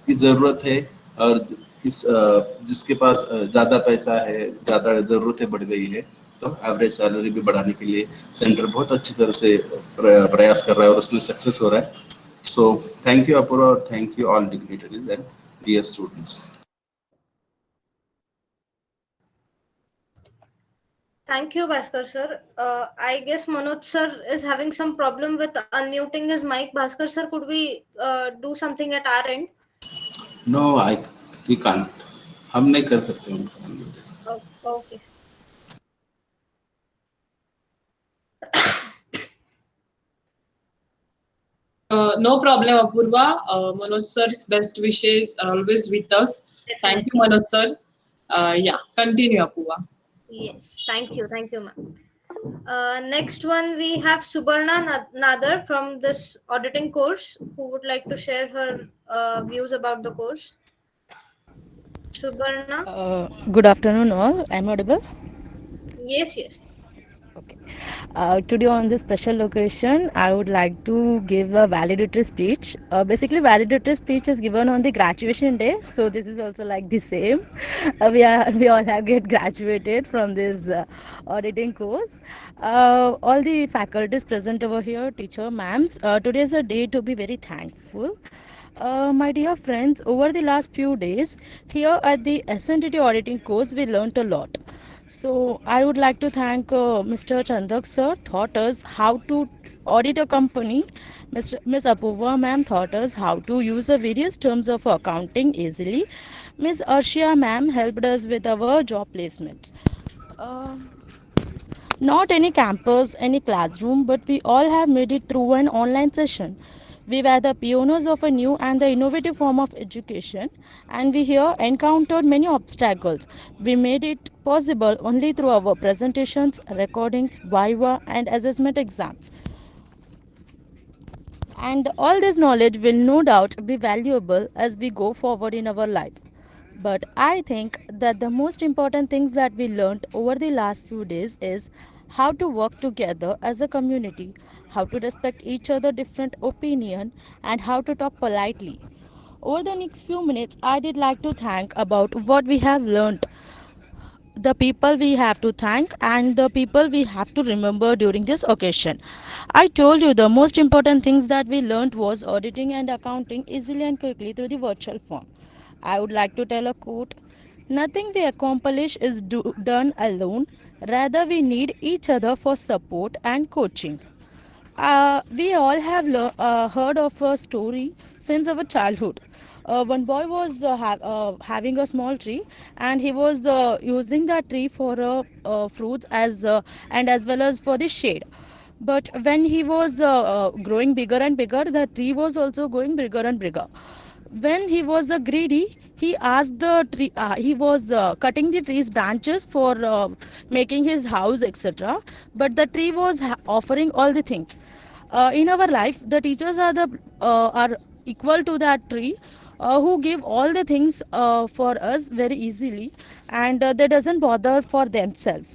की ज़रूरत है और जिसके पास ज़्यादा पैसा है, ज़्यादा ज़रूरतें बढ़ गई है तो एवरेज सैलरी भी बढ़ाने के लिए सेंटर बहुत अच्छी तरह से प्रयास कर रहा है और उसमें सक्सेस हो रहा है। सो थैंक यू अपूर्वा और thank you all dignitaries and dear students. Thank you, Bhaskar sir. I guess Manoj sir is having some problem with unmuting his mic. Bhaskar sir, could we do something at our end? No, we can't. हम नहीं कर सकते उनका unmute। Okay. No problem, Apurva. Manoj sir's best wishes are always with us. Thank you, Manoj sir. Yeah, continue, Apurva. Yes, thank you, ma'am. Next one we have Subarna Nadar from this auditing course, who would like to share her views about the course. Subarna. Good afternoon all. I'm audible? Yes. Okay. Today on this special occasion, I would like to give a valedictory speech. Basically, valedictory speech is given on the graduation day, so this is also like the same. We all have get graduated from this auditing course. All the faculties present over here, teacher, ma'ams. Today is a day to be very thankful. My dear friends, over the last few days here at the SNTT auditing course, we learnt a lot. So I would like to thank Mr. Chandak sir taught us how to audit a company. Miss Apurva ma'am taught us how to use the various terms of accounting easily. Miss Arshia ma'am helped us with our job placements. Not any campus, any classroom, but we all have made it through an online session. We were the pioneers of a new and the innovative form of education, and we here encountered many obstacles. We made it possible only through our presentations, recordings, viva, and assessment exams. And all this knowledge will no doubt be valuable as we go forward in our life. But I think that the most important things that we learned over the last few days is how to work together as a community, how to respect each other different opinion, and how to talk politely. Over the next few minutes, I did like to thank about what we have learned, the people we have to thank and the people we have to remember during this occasion. I told you the most important things that we learned was auditing and accounting easily and quickly through the virtual form. I would like to tell a quote. Nothing we accomplish is done alone. Rather, we need each other for support and coaching. We all have heard of a story since our childhood. One boy was having a small tree, and he was using that tree for fruits and as well as for the shade. But when he was growing bigger and bigger, the tree was also going bigger and bigger. When he was greedy, he asked the tree, he was cutting the tree's branches for making his house, etc. But the tree was offering all the things. In our life, the teachers are equal to that tree, who give all the things for us very easily, and they doesn't bother for themselves.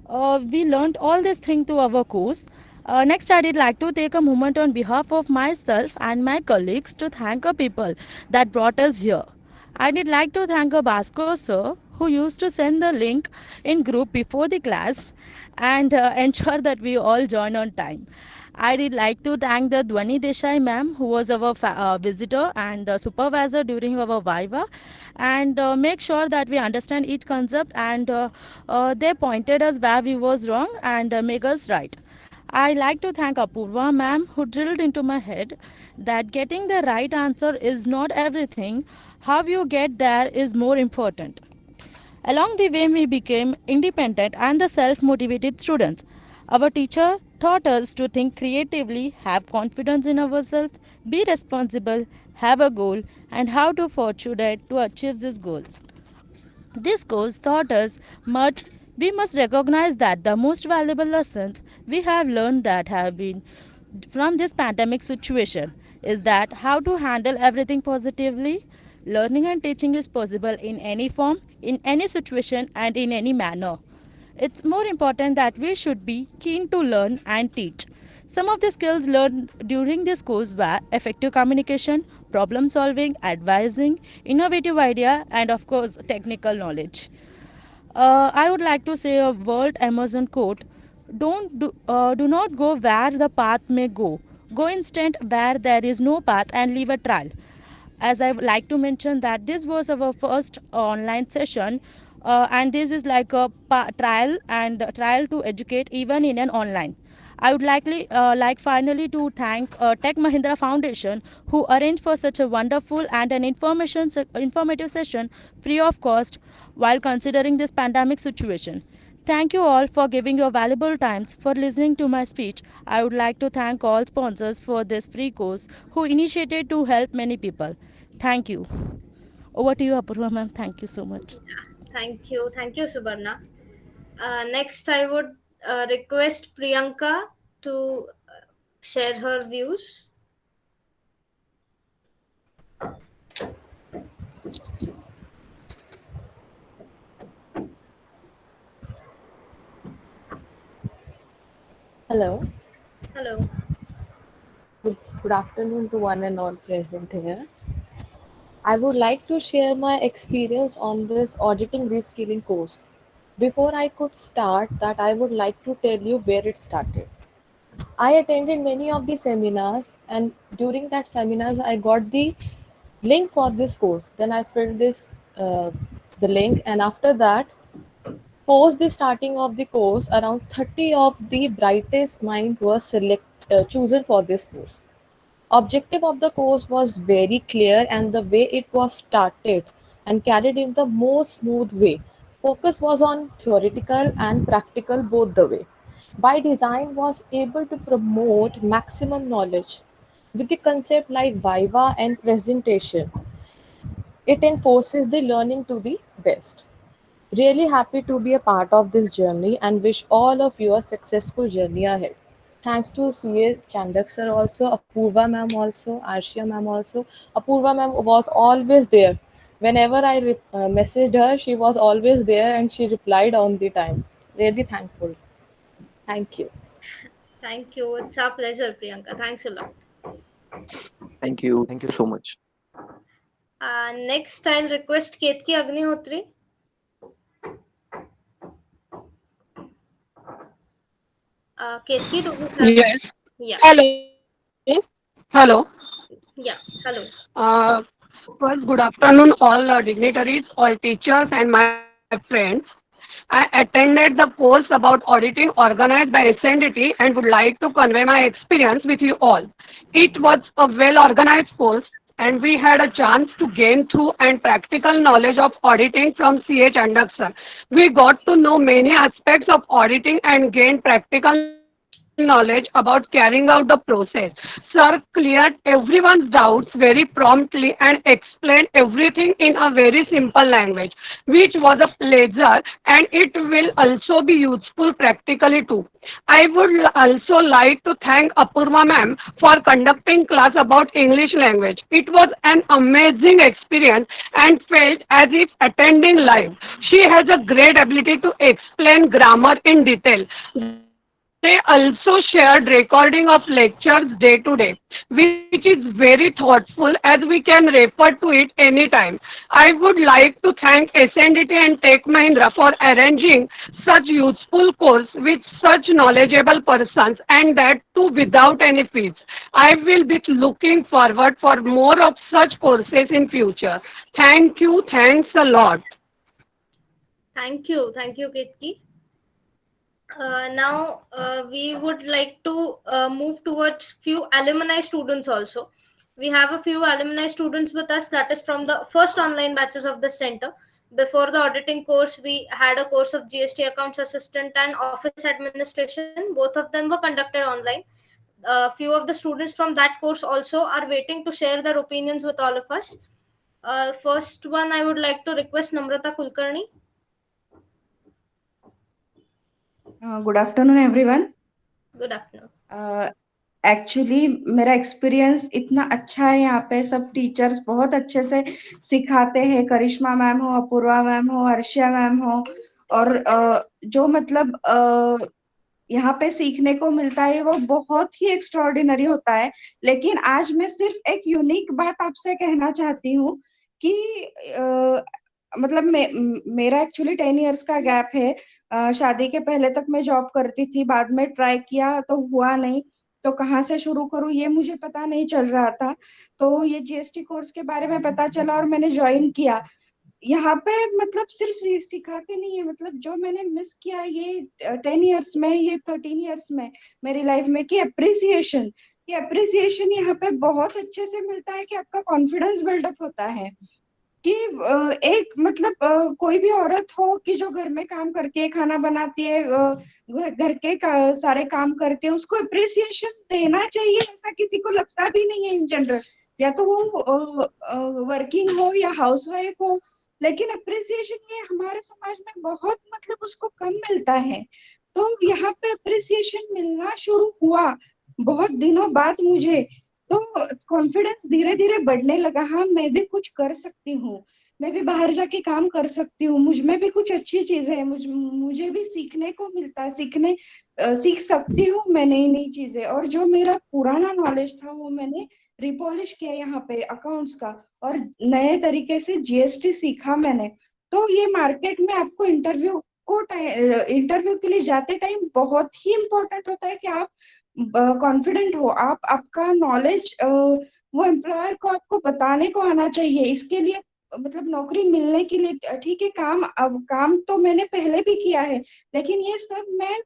We learned all these things to our course. Next, I would like to take a moment on behalf of myself and my colleagues to thank the people that brought us here. I would like to thank a Bhaskar sir who used to send the link in group before the class and ensure that we all join on time. I would like to thank the Dwani Desai ma'am who was our visitor and supervisor during our Viva, and make sure that we understand each concept, and they pointed us where we was wrong and make us right. I like to thank Apurva ma'am who drilled into my head that getting the right answer is not everything. How you get there is more important. Along the way, we became independent and the self motivated students. Our teacher taught us to think creatively, have confidence in ourselves, be responsible, have a goal, and how to fortunate to achieve this goal. This course taught us much. We must recognize that the most valuable lessons we have learned that have been from this pandemic situation is that how to handle everything positively. Learning and teaching is possible in any form, in any situation, and in any manner. It's more important that we should be keen to learn and teach. Some of the skills learned during this course were effective communication, problem solving, advising, innovative idea, and of course, technical knowledge. I would like to say a World Amazon quote: do not go where the path may go. Go instead where there is no path and leave a trail. As I would like to mention that this was our first online session, and this is like a trial to educate even in an online. I would like finally to thank Tech Mahindra Foundation who arranged for such a wonderful and an informative session free of cost while considering this pandemic situation. Thank you all for giving your valuable times for listening to my speech. I would like to thank all sponsors for this free course who initiated to help many people. Thank you. Over to you, Apurva ma'am. Thank you so much. Thank you, Subarna. Next, I would request Priyanka to share her views. Hello. Hello. Good afternoon to one and all present here. I would like to share my experience on this auditing reskilling course. Before I could start that, I would like to tell you where it started. I attended many of the seminars, and during that seminars, I got the link for this course. Then I filled the link, and after that, post the starting of the course, around 30 of the brightest mind was chosen for this course. Objective of the course was very clear, and the way it was started and carried in the most smooth way. Focus was on theoretical and practical both the way. By design was able to promote maximum knowledge with the concept like viva and presentation. It enforces the learning to the best. Really happy to be a part of this journey and wish all of you a successful journey ahead. Thanks to CA Chandak sir also, Apurva ma'am also, Arshia ma'am also. Apurva ma'am was always there. Whenever I messaged her, she was always there and she replied on the time. Really thankful. Thank you. Thank you. It's our pleasure, Priyanka. Thanks a lot. Thank you. Thank you so much. Next, I'll request Ketki Agnihotri. Ketki, do you have? Yes. Yeah. Hello. Hello. Yeah. Hello. First, good afternoon, all dignitaries, all teachers, and my friends. I attended the course about auditing organized by SNDT and would like to convey my experience with you all. It was a well organized course and we had a chance to gain through and practical knowledge of auditing from CH Anderson. We got to know many aspects of auditing and gained practical knowledge about carrying out the process. Sir cleared everyone's doubts very promptly and explained everything in a very simple language, which was a pleasure, and it will also be useful practically too. I would also like to thank Apurva ma'am for conducting class about English language. It was an amazing experience and felt as if attending live. She has a great ability to explain grammar in detail. They also shared recording of lectures day to day, which is very thoughtful as we can refer to it anytime. I would like to thank SNDT and Tech Mahindra for arranging such useful course with such knowledgeable persons, and that too without any fees. I will be looking forward for more of such courses in future. Thank you. Thanks a lot. Thank you, Ketki. Now we would like to move towards few alumni students also. We have a few alumni students with us, that is from the first online batches of the center. Before the auditing course, we had a course of GST accounts assistant and office administration. Both of them were conducted online. Few of the students from that course also are waiting to share their opinions with all of us. First one, I would like to request Namrata Kulkarni. Good afternoon everyone. Good afternoon. Actually मेरा experience इतना अच्छा है, यहाँ पे सब teachers बहुत अच्छे से सिखाते हैं. करिश्मा मैम हो, अपूर्वा मैम हो, अर्शिया मैम हो, और जो मतलब यहाँ पे सीखने को मिलता है वो बहुत ही एक्स्ट्रॉर्डिनरी होता है. लेकिन आज मैं सिर्फ एक यूनिक बात आपसे कहना चाहती हूँ कि मतलब मेरा एक्चुअली 10 इयर्स का गैप है. शादी के पहले तक मैं जॉब करती थी, बाद में ट्राई किया तो हुआ नहीं, तो कहाँ से शुरू करूँ ये मुझे पता नहीं चल रहा था. तो ये जीएसटी कोर्स के बारे में पता चला और मैंने ज्वाइन किया. यहाँ पे मतलब सिर्फ सिखाते नहीं है, मतलब जो मैंने मिस किया ये 10 इयर्स में, ये 13 इयर्स में मेरी लाइफ में, कि अप्रिसिएशन यहाँ पे बहुत अच्छे से मिलता है कि आपका कॉन्फिडेंस बिल्डअप होता है. कि एक मतलब कोई भी औरत हो कि जो घर में काम करती है, खाना बनाती है, घर के सारे काम करती है, उसको अप्रिसिएशन देना चाहिए. ऐसा किसी को लगता भी नहीं है इन जनरल, या तो वो वर्किंग हो या हाउसवाइफ हो. लेकिन अप्रिसिएशन ये हमारे समाज में बहुत मतलब उसको कम मिलता है. तो यहाँ पे अप्रिसिएशन मिलना शुरू हुआ बहुत दिनों बाद मुझे, तो कॉन्फिडेंस धीरे धीरे बढ़ने लगा. हाँ, मैं भी कुछ कर सकती हूँ, मैं भी बाहर जाके काम कर सकती हूँ, मुझ में भी कुछ अच्छी चीजें हैं, मुझे भी सीखने को मिलता है, सीख सकती हूँ मैं नई नई चीजें. और जो मेरा पुराना नॉलेज था वो मैंने रिपॉलिश किया यहाँ पे अकाउंट्स का, और नए तरीके से जीएसटी सीखा मैंने. तो ये मार्केट में आपको इंटरव्यू के लिए जाते टाइम बहुत ही इम्पोर्टेंट होता है कि आप कॉन्फिडेंट हो, आपका नॉलेज वो एम्प्लॉयर को आपको बताने को आना चाहिए. इसके लिए मतलब नौकरी मिलने के लिए ठीक है, काम तो मैंने पहले भी किया है, लेकिन ये सब मैं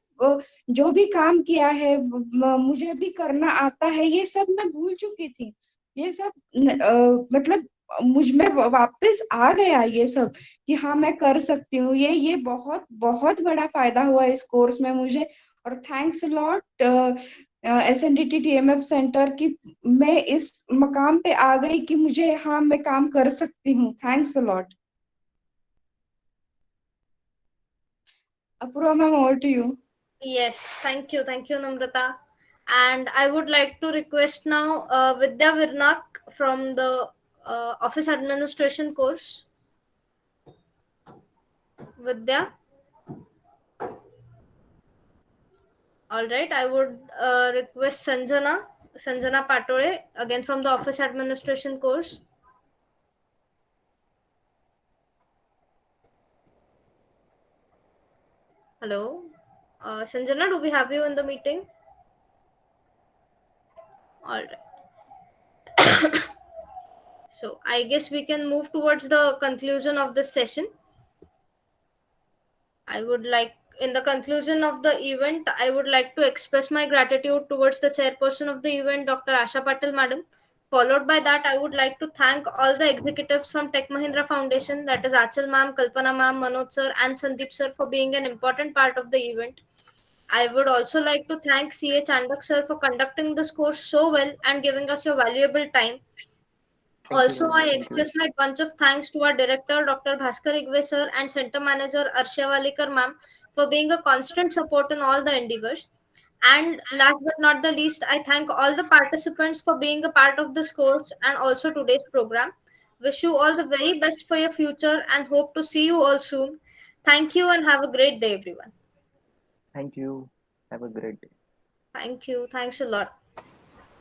जो भी काम किया है मुझे भी करना आता है, ये सब मैं भूल चुकी थी. ये सब मतलब मुझ में वापस आ गया ये सब कि हाँ मैं कर सकती हूँ. ये बहुत बहुत बड़ा फायदा हुआ इस कोर्स में मुझे. और thanks a lot SNDT TMF centre की मैं इस मकाम पे आ गई कि मुझे हाँ मैं काम कर सकती हूँ. Thanks a lot. Apurva ma'am, over to you. Yes, thank you Namrata. And I would like to request now Vidya Virnak from the office administration course. Vidya. All right, I would request Sanjana Patole, again from the office administration course. Hello, Sanjana, do we have you in the meeting? All right. So I guess we can move towards the conclusion of this session. In the conclusion of the event, I would like to express my gratitude towards the chairperson of the event, Dr. Asha Patel Madam, Followed by that, I would like to thank all the executives from Tech Mahindra Foundation, that is Achal ma'am, Kalpana ma'am, Manoj sir, and Sandeep sir, for being an important part of the event. I would also like to thank CA Chandak sir for conducting this course so well and giving us your valuable time. Also, I express my bunch of thanks to our director, Dr. Bhaskar Igwe sir, and center manager, Arshia Walikar ma'am, for being a constant support in all the endeavors. And last but not the least, I thank all the participants for being a part of this course and also today's program. Wish you all the very best for your future and hope to see you all soon. Thank you and have a great day, everyone. Thank you. Have a great day. Thank you. Thanks a lot.